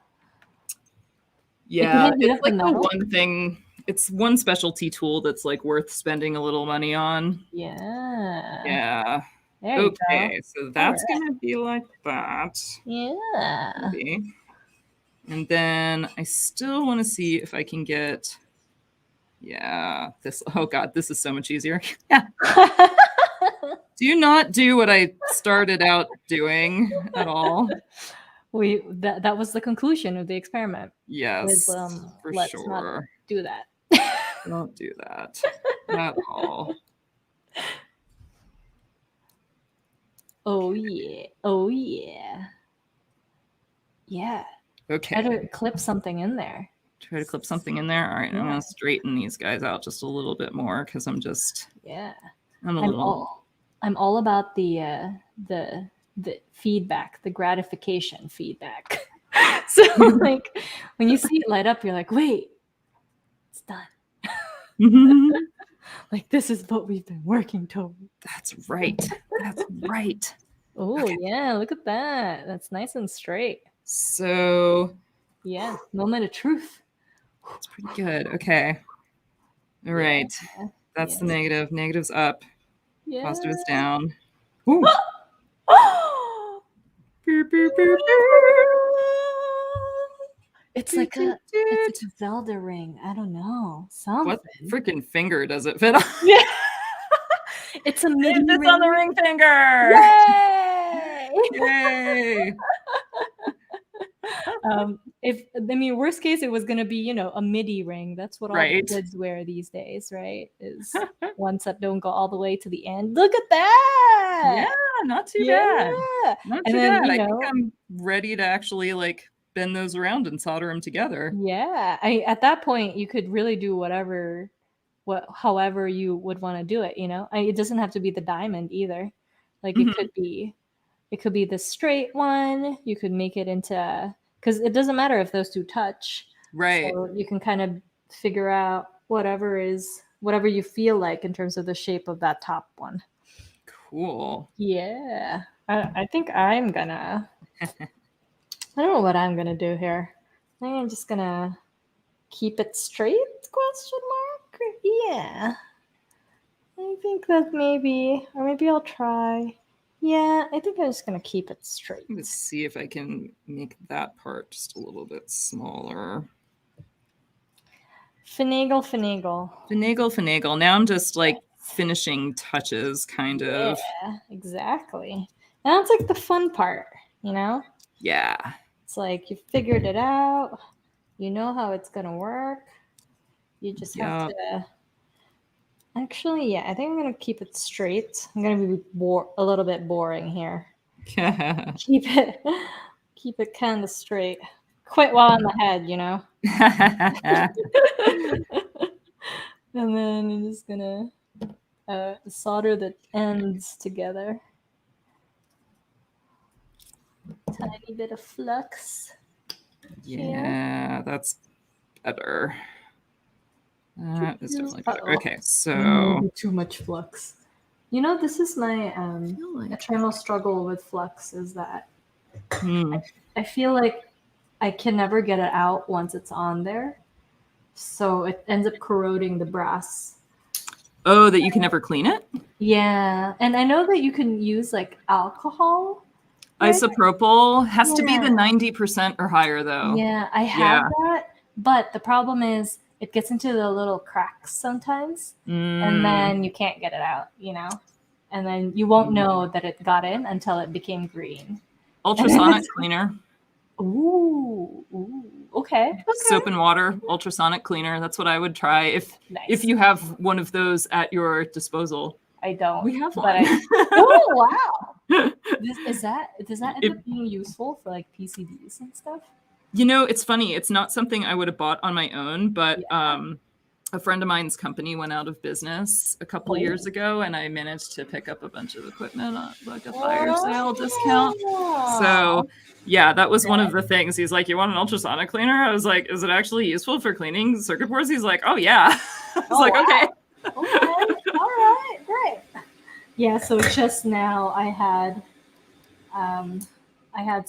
Yeah, it's like the one thing. It's one specialty tool that's like worth spending a little money on. Yeah. Yeah. There you go. So that's gonna be like that. Yeah. Maybe. And then I still want to see if I can get. Yeah, this. Oh God, this is so much easier. Do not do what I started out doing at all. That was the conclusion of the experiment. Yes, for let's sure. Not do that. Don't do that at all. Oh yeah. Yeah. Okay. Try to clip something in there. All right, I'm gonna straighten these guys out just a little bit more because I'm just. Yeah. I'm all about the feedback, the gratification feedback. So like when you see it light up, you're like, wait, it's done. Like this is what we've been working toward. That's right. Oh okay. Yeah, look at that. That's nice and straight. So yeah, moment of truth. That's pretty good. Okay. All right. That's the negative. Negative's up. Yeah. Positive's down. Ooh. It's like it's a Zelda ring. I don't know. Something. What freaking finger does it fit on? Yeah. It's a mini ring. It's on the ring finger. Yay! Yay! Worst case, it was gonna be, a MIDI ring. That's what all the kids wear these days, right? Is ones that don't go all the way to the end. Look at that! Yeah, not too bad. Not too bad. I think I'm ready to actually like bend those around and solder them together. Yeah, at that point you could really do however you would want to do it. It doesn't have to be the diamond either. Like it could be the straight one. You could make it into, because it doesn't matter if those two touch, right? So you can kind of figure out whatever you feel like in terms of the shape of that top one. Cool. Yeah, I think I'm gonna. I don't know what I'm gonna do here. I think I'm just gonna keep it straight? ? Yeah. I think that maybe I'll try. Yeah, I think I'm just gonna keep it straight. Let's see if I can make that part just a little bit smaller. Finagle, finagle. Finagle, finagle. Now I'm just like finishing touches, kind of. Yeah, exactly. Now it's like the fun part, you know? Yeah. It's like you figured it out. You know how it's gonna work. You just have to. Actually, yeah, I think I'm gonna keep it straight. I'm gonna be a little bit boring here. Keep it kind of straight. Quit while I'm ahead, you know. And then I'm just gonna solder the ends together. Tiny bit of flux. Yeah, that's better. That is definitely better. Uh-oh. Okay, so too much flux. You know, this is my eternal struggle with flux is that I feel like I can never get it out once it's on there. So it ends up corroding the brass. Oh, that you can never clean it? Yeah. And I know that you can use like alcohol. Right? Isopropyl has to be the 90% or higher though. Yeah, I have that. But the problem is it gets into the little cracks sometimes. And then you can't get it out, you know? And then you won't know that it got in until it became green. Ultrasonic cleaner. Ooh, okay. Soap and water, ultrasonic cleaner. That's what I would try if you have one of those at your disposal. I don't. We have one. Oh wow! Does that end up being useful for like PCBs and stuff? You know, it's funny. It's not something I would have bought on my own, but a friend of mine's company went out of business a couple years ago, and I managed to pick up a bunch of equipment on like a fire sale discount. So yeah, that was one of the things. He's like, "You want an ultrasonic cleaner?" I was like, "Is it actually useful for cleaning circuit boards?" He's like, "Oh yeah." I was like, "Okay." Okay. All right. Great. Yeah. So just now I had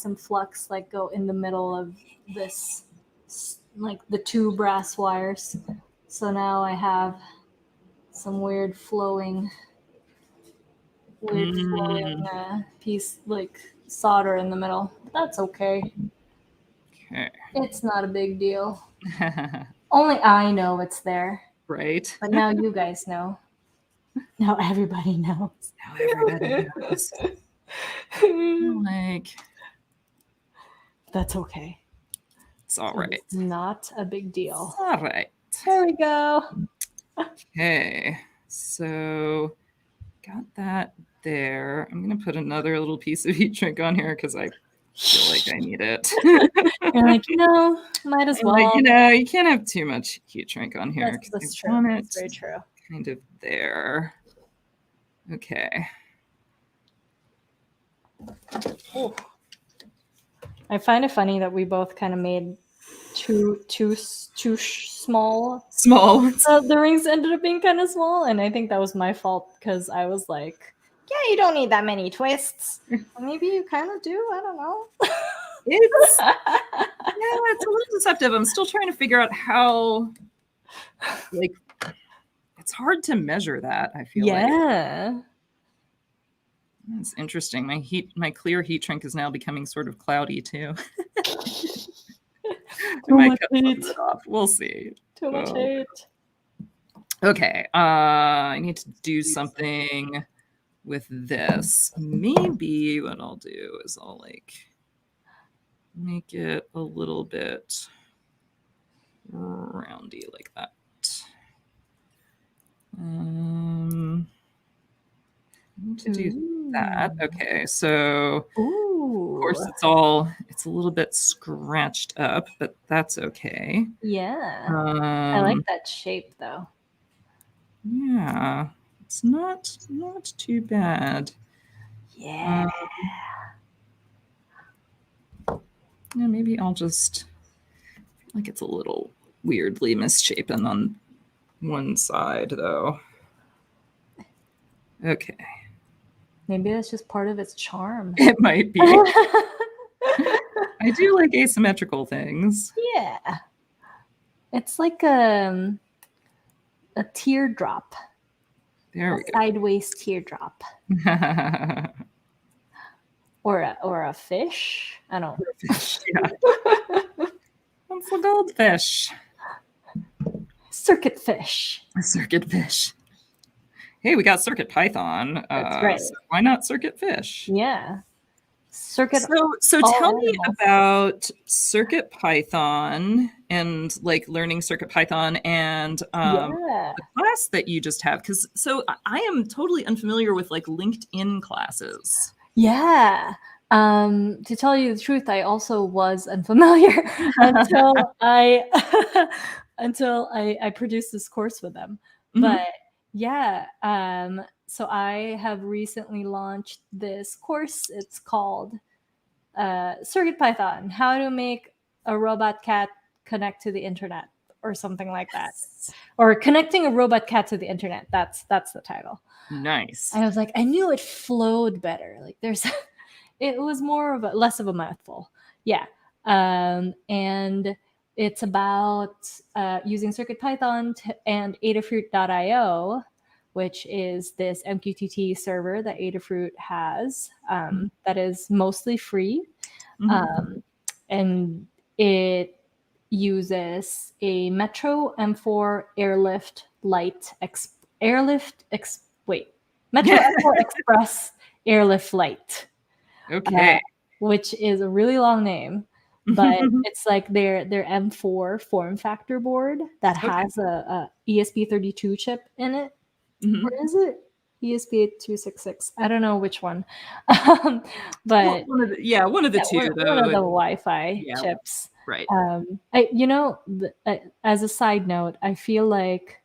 some flux like go in the middle of this, like the two brass wires. So now I have some weird flowing piece like solder in the middle. That's okay. Okay. It's not a big deal. Only I know it's there. Right. But now you guys know. Now everybody knows. Now everybody knows. Like, that's okay. It's all right. It's not a big deal. It's all right. There we go. Okay. So got that there. I'm going to put another little piece of heat shrink on here because I feel like I need it. You're like, might as well. Like, you can't have too much heat shrink on here. That's true. That's very true. Kind of there. Okay. Ooh. I find it funny that we both kind of made too small. The rings ended up being kind of small, and I think that was my fault because I was like, "Yeah, you don't need that many twists." Maybe you kind of do. I don't know. It's a little deceptive. I'm still trying to figure out how, like, it's hard to measure that. I feel like. Yeah. It's interesting. My clear heat shrink is now becoming sort of cloudy too. I might cut some of it off. We'll see. Too much hate. Okay. I need to do something with this. Maybe what I'll do is I'll like make it a little bit roundy like that. I need to do that. Okay, so of course it's a little bit scratched up, but that's okay. Yeah. I like that shape though. Yeah. It's not too bad. Yeah. Yeah, maybe I'll just like it's a little weirdly misshapen on one side though. Okay. Maybe that's just part of its charm. It might be. I do like asymmetrical things. Yeah. It's like a teardrop. There we go. Sideways teardrop. or a fish. I don't. Fish, yeah. That's a goldfish. Circuit fish. A circuit fish. Hey, we got circuit python. That's right. So why not circuit fish? Yeah. Circuit. So all tell me animals. about circuit python and like learning circuit python and Yeah. the class that you just have, because I am totally unfamiliar with like LinkedIn classes. Yeah. To tell you the truth, I also was unfamiliar until I produced this course with them. Mhm. But yeah, so I have recently launched this course. It's called Circuit Python: How to Make a Robot Cat Connect to the Internet, or something like that, or Connecting a Robot Cat to the Internet. That's the title. Nice. I was like, I knew it flowed better. Like there's, it was less of a mouthful. Yeah. And it's about using CircuitPython and Adafruit.io, which is this MQTT server that Adafruit has that is mostly free. And it uses a Metro M4 Airlift Lite Metro M4 Express Airlift Lite. Okay. Which is a really long name, but it's like their M4 form factor board that has a ESP32 chip in it. Or is it ESP8266? I don't know which one. But one of the two. One of the Wi-Fi chips. Right. As a side note, I feel like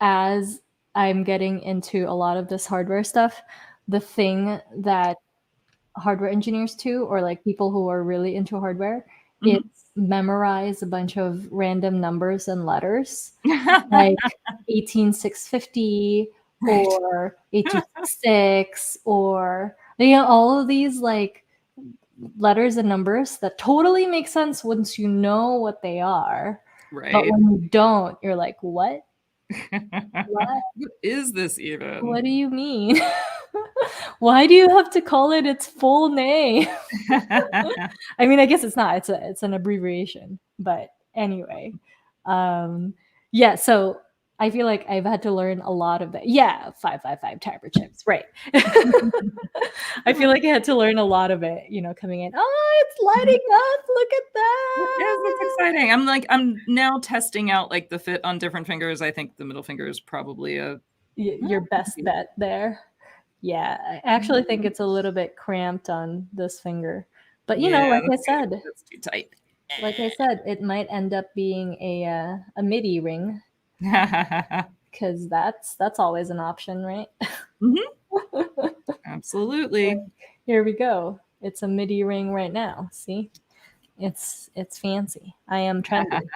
as I'm getting into a lot of this hardware stuff, the thing that hardware engineers do, or like people who are really into hardware, is memorize a bunch of random numbers and letters, like 18650 or 8266, or all of these like letters and numbers that totally make sense once you know what they are. Right. But when you don't, you're like, what? What is this even? What do you mean? Why do you have to call it its full name? I mean, I guess it's not. It's an abbreviation. But anyway, yeah. So I feel like I've had to learn a lot of that. Yeah, 555 timer chips, right? I feel like I had to learn a lot of it. Coming in. Oh, it's lighting up! Look at that! Yes, that's exciting. I'm now testing out like the fit on different fingers. I think the middle finger is probably your best bet there. Yeah, I actually think it's a little bit cramped on this finger, but like I said, it's too tight. Like I said, it might end up being a MIDI ring, because that's always an option, right? Absolutely. Here we go. It's a MIDI ring right now. See, it's fancy. I am trendy.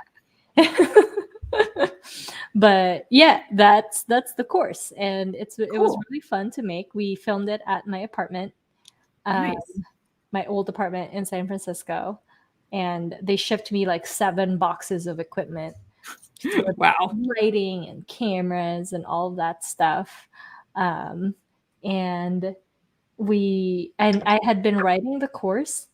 But yeah, that's the course, and it was really fun to make. We filmed it at my apartment, my old apartment in San Francisco, and they shipped me like 7 boxes of equipment. Wow. Lighting and cameras and all of that stuff. And I had been writing the course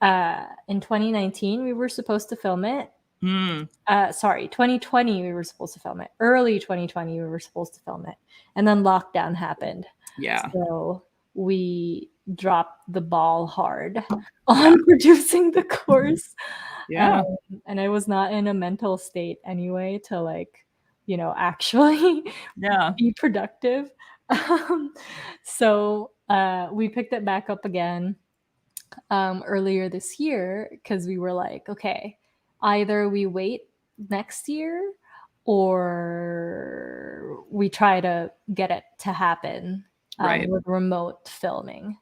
in 2019. We were supposed to film it. 2020 we were supposed to film it. Early 2020 we were supposed to film it, and then lockdown happened. Yeah. So we dropped the ball hard on producing the course. Yeah. And I was not in a mental state anyway to actually be productive. So we picked it back up again earlier this year, because we were like, okay, either we wait next year or we try to get it to happen with remote filming.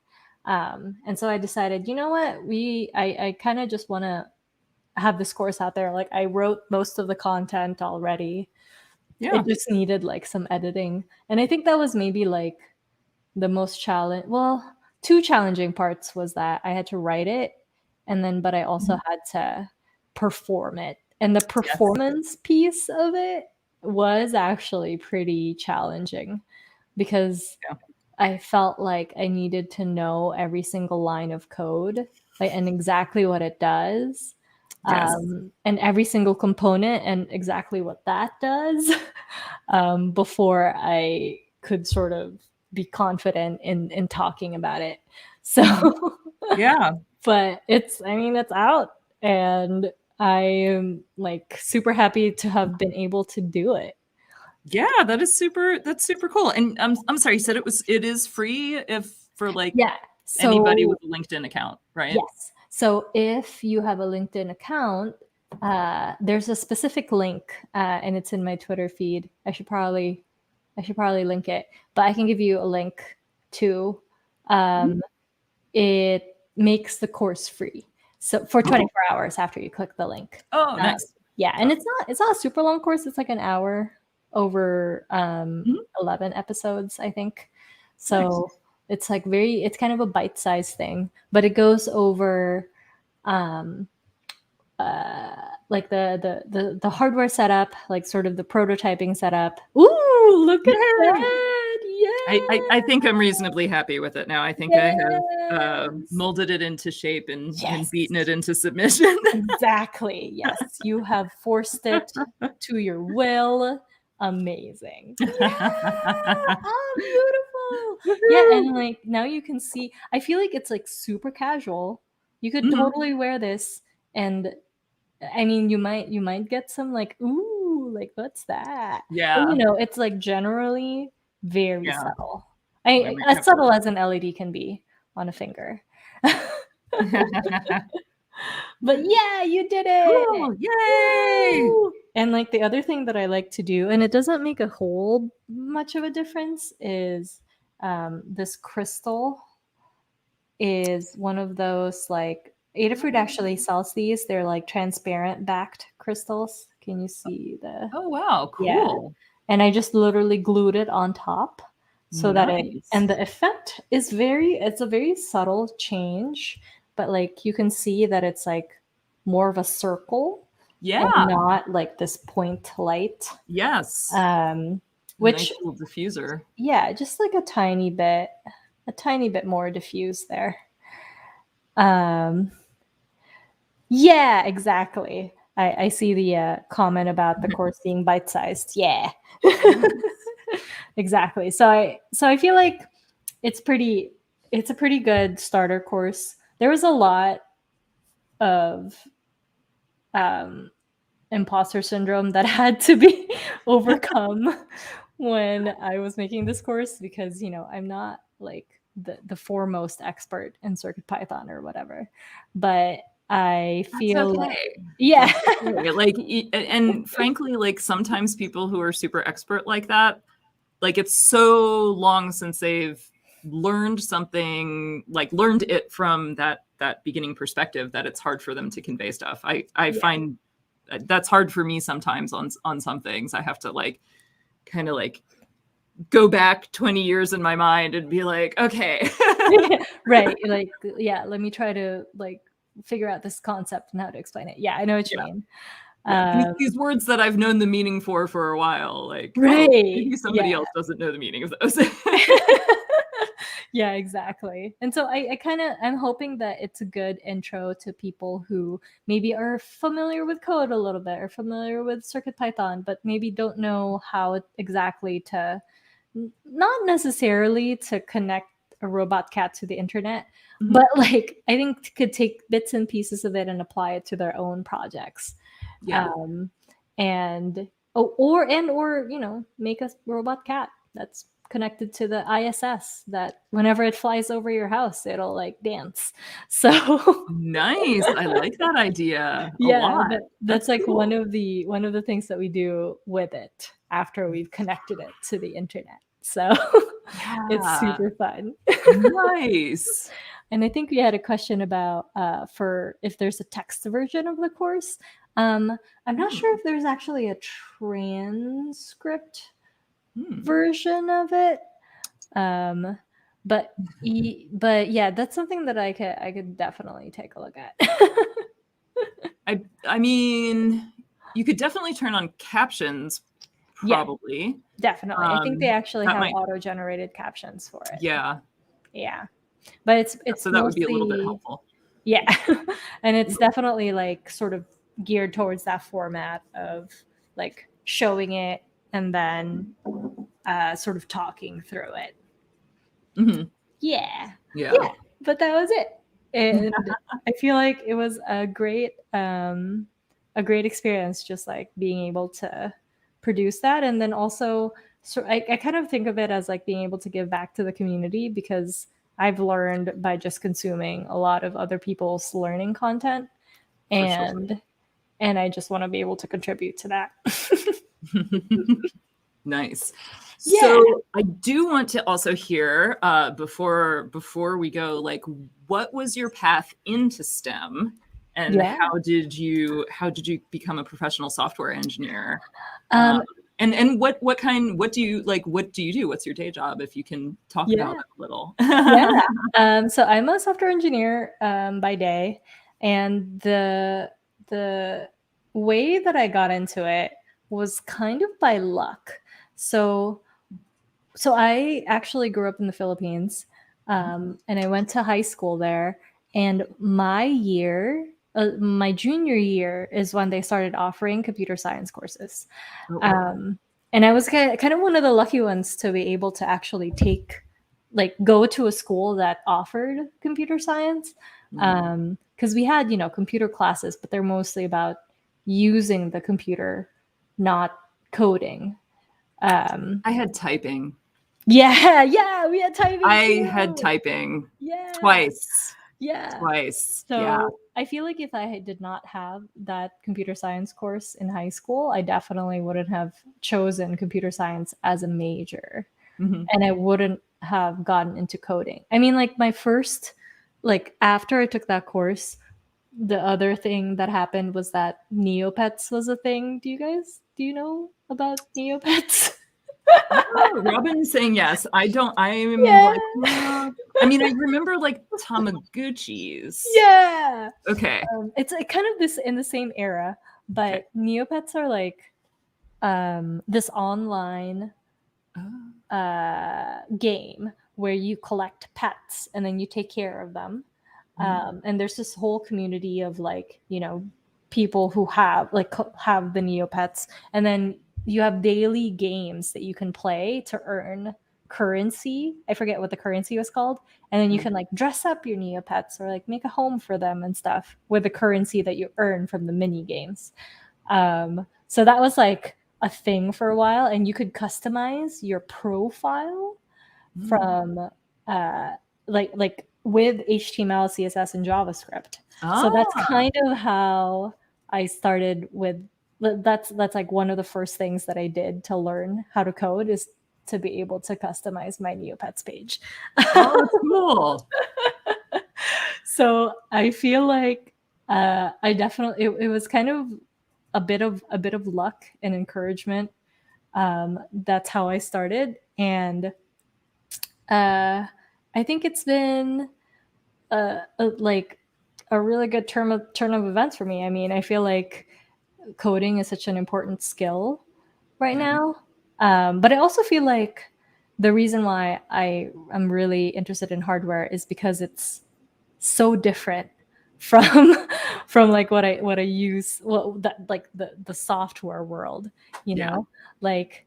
And so I decided, you know what, I kind of just want to have this course out there. Like, I wrote most of the content already. It just needed like some editing. And I think that was maybe like the most two challenging parts was that I had to write it, but I also had to perform it. And the performance piece of it was actually pretty challenging, because I felt like I needed to know every single line of code, like, and exactly what it does. Yes. And every single component and exactly what that does before I could sort of be confident in talking about it. So, Yeah. but it's out, and I am like super happy to have been able to do it. Yeah, that's super cool. And I'm sorry, you said it is free if for like Yeah. anybody So with a LinkedIn account, right? yes. So if you have a LinkedIn account, there's a specific link, and it's in my Twitter feed. I should probably link it, but I can give you a link to. It makes the course free. So for 24 hours after you click the link. Oh, nice. Yeah, and it's not a super long course. It's like an hour over 11 episodes, I think. So it's like it's kind of a bite-sized thing, but it goes over like the hardware setup, like sort of the prototyping setup. Ooh, look at that! Yeah. I think I'm reasonably happy with it now. I think I have molded it into shape and beaten it into submission. Exactly. Yes, you have forced it to your will. Amazing. Yeah. Oh, beautiful. Yeah, and like now you can see. I feel like it's like super casual. You could totally wear this, and I mean, you might get some like, ooh, like what's that? Yeah. But, it's like generally very subtle. As subtle as an LED can be on a finger. But yeah, you did it! Cool. Yay! Woo! And like the other thing that I like to do, and it doesn't make a whole much of a difference, is this crystal is one of those like Adafruit actually sells these. They're like transparent backed crystals. Can you see the? Oh wow, cool. Yeah. And I just literally glued it on top so that and the effect is it's a very subtle change, but like you can see that it's like more of a circle. Yeah. And not like this point light. Yes. Which nice little diffuser. Yeah, just like a tiny bit more diffuse there. Yeah, exactly. I see the comment about the course being bite-sized. Yeah. Exactly. So I feel like it's a pretty good starter course. There was a lot of imposter syndrome that had to be overcome when I was making this course, because I'm not like the foremost expert in CircuitPython or whatever, but I feel yeah. Like, and frankly, like sometimes people who are super expert like that, like it's so long since they've learned something, like learned it from that beginning perspective, that it's hard for them to convey stuff. I find that's hard for me sometimes on some things. I have to like kind of like go back 20 years in my mind and be like, okay. Right. Like, yeah, let me try to like figure out this concept and how to explain it. Yeah, I know what you mean. These words that I've known the meaning for a while, like, right. Maybe somebody else doesn't know the meaning of those. Yeah, exactly. And so I'm hoping that it's a good intro to people who maybe are familiar with code a little bit or familiar with CircuitPython, but maybe don't know how exactly to, not necessarily to connect a robot cat to the internet, but like I think could take bits and pieces of it and apply it to their own projects. Yeah. And make a robot cat that's connected to the ISS, that whenever it flies over your house, it'll like dance. So nice. I like that idea. That's like cool. one of the things that we do with it after we've connected it to the internet. So it's super fun. Nice. And I think we had a question about for if there's a text version of the course. I'm not sure if there's actually a transcript version of it. But yeah, that's something that I could definitely take a look at. I mean, you could definitely turn on captions Yeah. probably. Definitely. I think they actually that have might- auto-generated captions for it. Yeah. Yeah. But it's So that would be a little bit mostly helpful. yeah. And it's definitely like sort of geared towards that format of like showing it and then sort of talking through it. Mhm. Yeah. Yeah. Yeah. But that was it. And I feel like it was a great experience just like being able to produce that. And then also I kind of think of it as like being able to give back to the community because I've learned by just consuming a lot of other people's learning content For sure. and I just want to be able to contribute to that. Nice. Yeah. So I do want to also hear before we go, like, what was your path into STEM, and Yeah. how did you become a professional software engineer? Um, and what do you like? What do you do? What's your day job? If you can talk Yeah. about it a little. Yeah. So I'm a software engineer by day, and the way that I got into it was kind of by luck. So I actually grew up in the Philippines, and I went to high school there. And my junior year is when they started offering computer science courses. Oh. And I was kind of one of the lucky ones to be able to actually go to a school that offered computer science. Because we had, computer classes, but they're mostly about using the computer, not coding. I had typing. Yeah, we had typing. I too. had typing Yeah. twice. Yeah. Twice. So Yeah. I feel like if I did not have that computer science course in high school, I definitely wouldn't have chosen computer science as a major. Mhm. And I wouldn't have gotten into coding. I mean, like my first, like after I took that course, the other thing that happened was that Neopets was a thing. Do you know about Neopets? Oh, Robin's saying yes. I don't. I'm Yeah. like, I mean, I remember like Tamagotchis. Yeah. Okay. It's kind of this in the same era, but Okay. Neopets are like this online game where you collect pets and then you take care of them. And there's this whole community of like, people who have have the Neopets, and then you have daily games that you can play to earn currency. I forget what the currency was called. And then you can like dress up your Neopets or like make a home for them and stuff with the currency that you earn from the mini games. So that was like a thing for a while, and you could customize your profile from like with HTML, CSS, and JavaScript. So that's kind of how I started with. That's like one of the first things that I did to learn how to code is to be able to customize my Neopets page. Oh, cool. So I feel like I definitely it was kind of a bit of luck and encouragement. That's how I started, and I think it's been like a really good turn of events for me. I mean, I feel like coding is such an important skill right now, but I also feel like the reason why I am really interested in hardware is because it's so different from like what I use, like the software world, like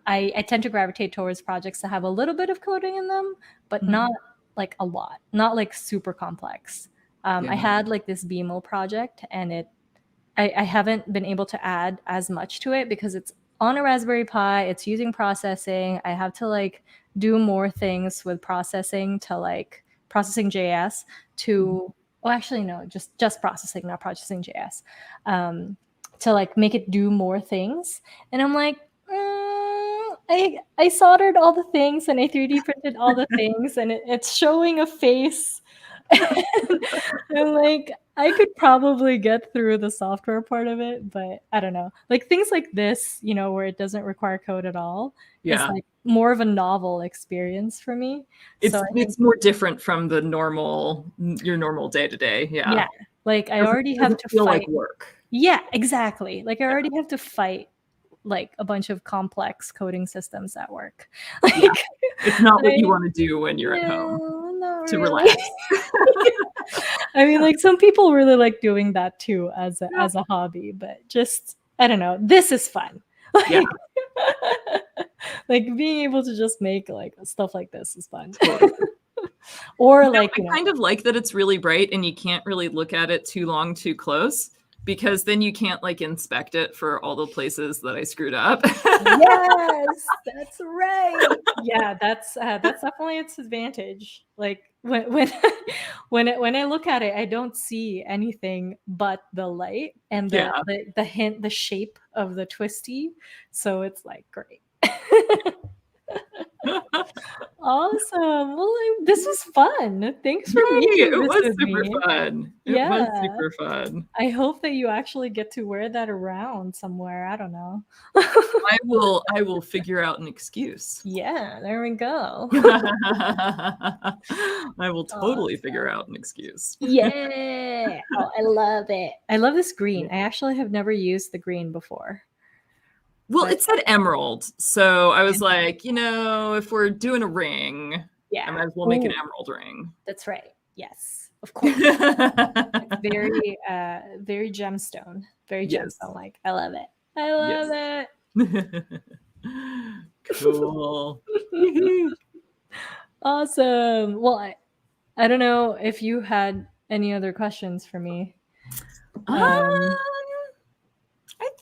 I tend to gravitate towards projects that have a little bit of coding in them, but not like a lot, not like super complex. I had like this BMO project, and I haven't been able to add as much to it because it's on a Raspberry Pi. It's using processing. I have to like do more things with processing to like processing JS to. Oh, actually, no, just processing, not processing JS, to like make it do more things. And I'm like, I soldered all the things and I 3D printed all the things, and it's showing a face. I'm like, I could probably get through the software part of it, but I don't know. Like things like this, where it doesn't require code at all, is like more of a novel experience for me. It's more different from the your normal day to day. Yeah. Like I already have to feel fight. like work. Yeah, exactly. Like I already have to fight like a bunch of complex coding systems at work. Like Yeah. It's not what you I- want to do when you're at home no, not to really. relax. I mean, like some people really like doing that too as a Yeah. as a hobby, but just I don't know. This is fun. Yeah. Like being able to just make like stuff like this is fun. Totally. Or You know, like I kind of like that it's really bright and you can't really look at it too long, too close, because then you can't like inspect it for all the places that I screwed up. yes, that's right. Yeah, that's definitely its advantage. Like when when I look at it, I don't see anything but the light and Yeah. the shape of the twisty. So it's like great. Awesome. Well, this was fun. Thanks for Yay, making it this was with super me. fun. It was Yeah. super fun. I hope that you actually get to wear that around somewhere. I don't know. I will figure out an excuse. Yeah, there we go. I will totally figure out an excuse. Yeah. Oh, I love it. I love this green. I actually have never used the green before. Well, But- it said emerald, so I was like, you know, if we're doing a ring, Yeah. I might as well make an Ooh, emerald ring. that's right. Yes, of course. It's very, very gemstone. Very Yes. gemstone like. I love it. I love it. Cool. Awesome. Well, I don't know if you had any other questions for me.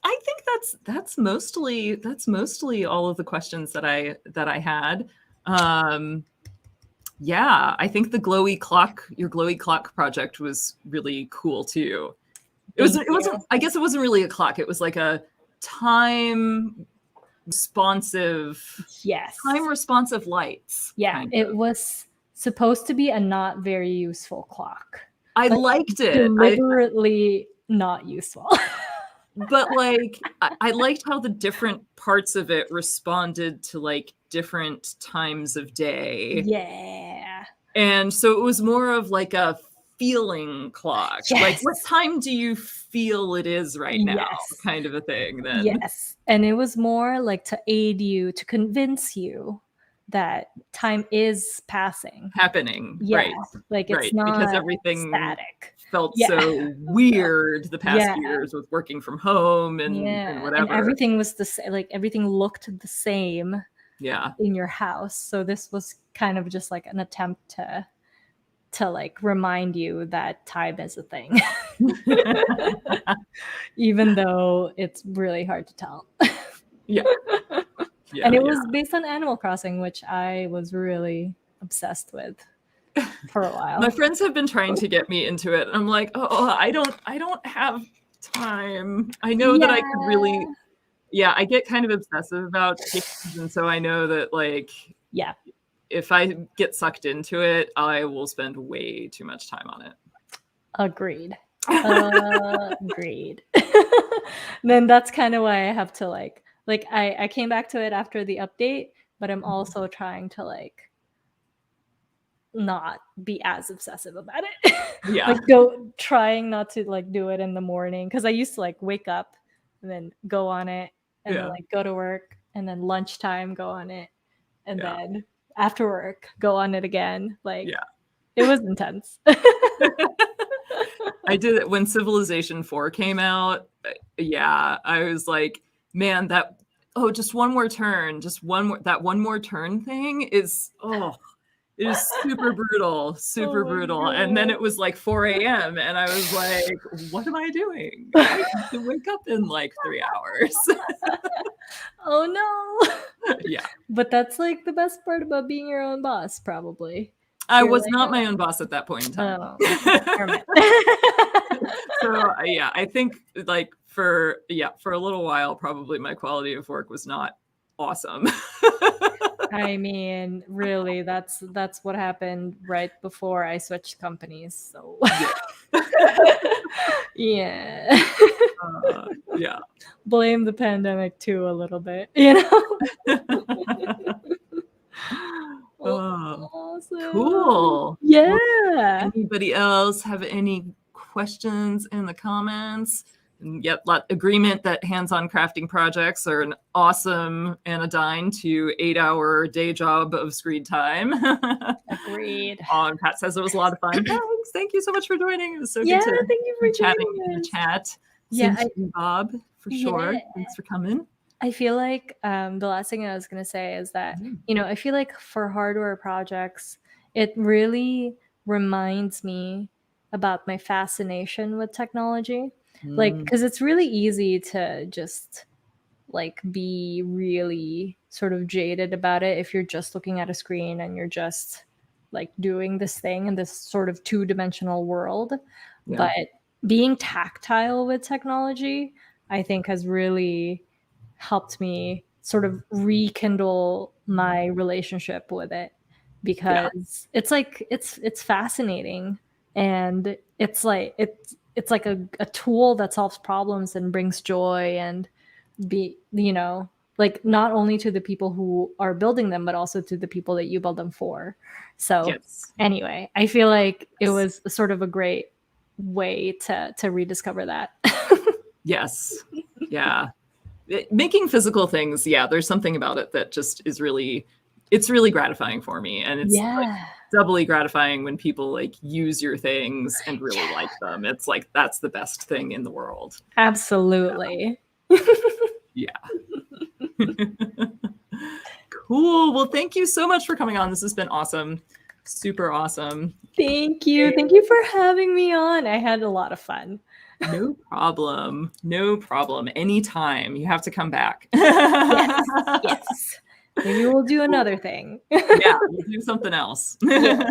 I think that's mostly all of the questions that I had. Yeah, I think your glowy clock project was really cool too. It wasn't I guess it wasn't really a clock. It was like a time responsive lights. Yeah, kind it of. was supposed to be a not very useful clock. I liked it. Deliberately not useful. But like I liked how the different parts of it responded to like different times of day. Yeah. And so it was more of like a feeling clock. Yes. Like what time do you feel it is right now? Yes. Kind of a thing then. Yes. And it was more like to aid you, to convince you that time is passing. Happening. Yeah. Right. Like it's right. not Because everything static. felt Yeah. so weird the past Yeah. years with working from home and whatever. And everything was the same, like everything looked the same Yeah. in your house. So this was kind of just like an attempt to like remind you that time is a thing. Even though it's really hard to tell. Yeah. Yeah, and it was based on Animal Crossing, which I was really obsessed with for a while. My friends have been trying to get me into it. I'm like, oh, I don't have time. I know that I could really, I get kind of obsessive about games, and so I know that like, if I get sucked into it, I will spend way too much time on it. Agreed. Agreed. Then that's kind of why I have to like I came back to it after the update, but I'm also trying to like not be as obsessive about it. Yeah. Like trying not to like do it in the morning, because I used to like wake up and then go on it and then like go to work and then lunchtime go on it and then after work go on it again. Like it was intense. I did it when Civilization 4 came out. Yeah, I was like, man, just one more turn, that one more turn thing is it is super brutal, brutal. God. And then it was like 4 a.m. and I was like, what am I doing? I have to wake up in like 3 hours. Oh no. Yeah. But that's like the best part about being your own boss, probably. I was not my own boss at that point in time. So I think like for a little while, probably my quality of work was not awesome. I mean, really, that's what happened right before I switched companies. So yeah. Blame the pandemic too a little bit, you know. Awesome. Cool. Yeah. Well, anybody else have any questions in the comments? Yep, agreement that hands-on crafting projects are an awesome anodyne to 8-hour day job of screen time. Agreed. Pat says it was a lot of fun. Thanks. Thank you so much for joining. It was so Yeah, good to thank you for chatting joining in the us. chat. Yeah, Same to you, Bob, for sure. Yeah. Thanks for coming. I feel like the last thing I was going to say is that, I feel like for hardware projects, it really reminds me about my fascination with technology. Like, because it's really easy to just like be really sort of jaded about it if you're just looking at a screen and you're just like doing this thing in this sort of two-dimensional world. Yeah. But being tactile with technology, I think has really helped me sort of rekindle my relationship with it, because it's like it's fascinating, and it's like it's like a tool that solves problems and brings joy, and like not only to the people who are building them but also to the people that you build them for. So Yes. anyway, I feel like it was sort of a great way to rediscover that. Yes. Yeah. Making physical things, there's something about it that just is it's really gratifying for me. And it's like doubly gratifying when people like use your things and really like them. It's like, that's the best thing in the world. Absolutely. Yeah. Cool. Well, thank you so much for coming on. This has been awesome. Super awesome. Thank you. Thank you for having me on. I had a lot of fun. No problem. No problem. Anytime. You have to come back. Yes. Maybe we'll do another thing. Yeah, we'll do something else. Yeah.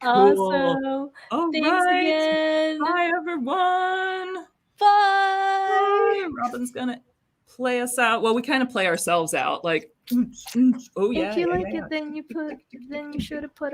Cool. Awesome. All Thanks right. again. Bye, everyone. Bye. Robin's gonna play us out. Well, we kind of play ourselves out. Like, oh yeah. If you like it, then you should have put a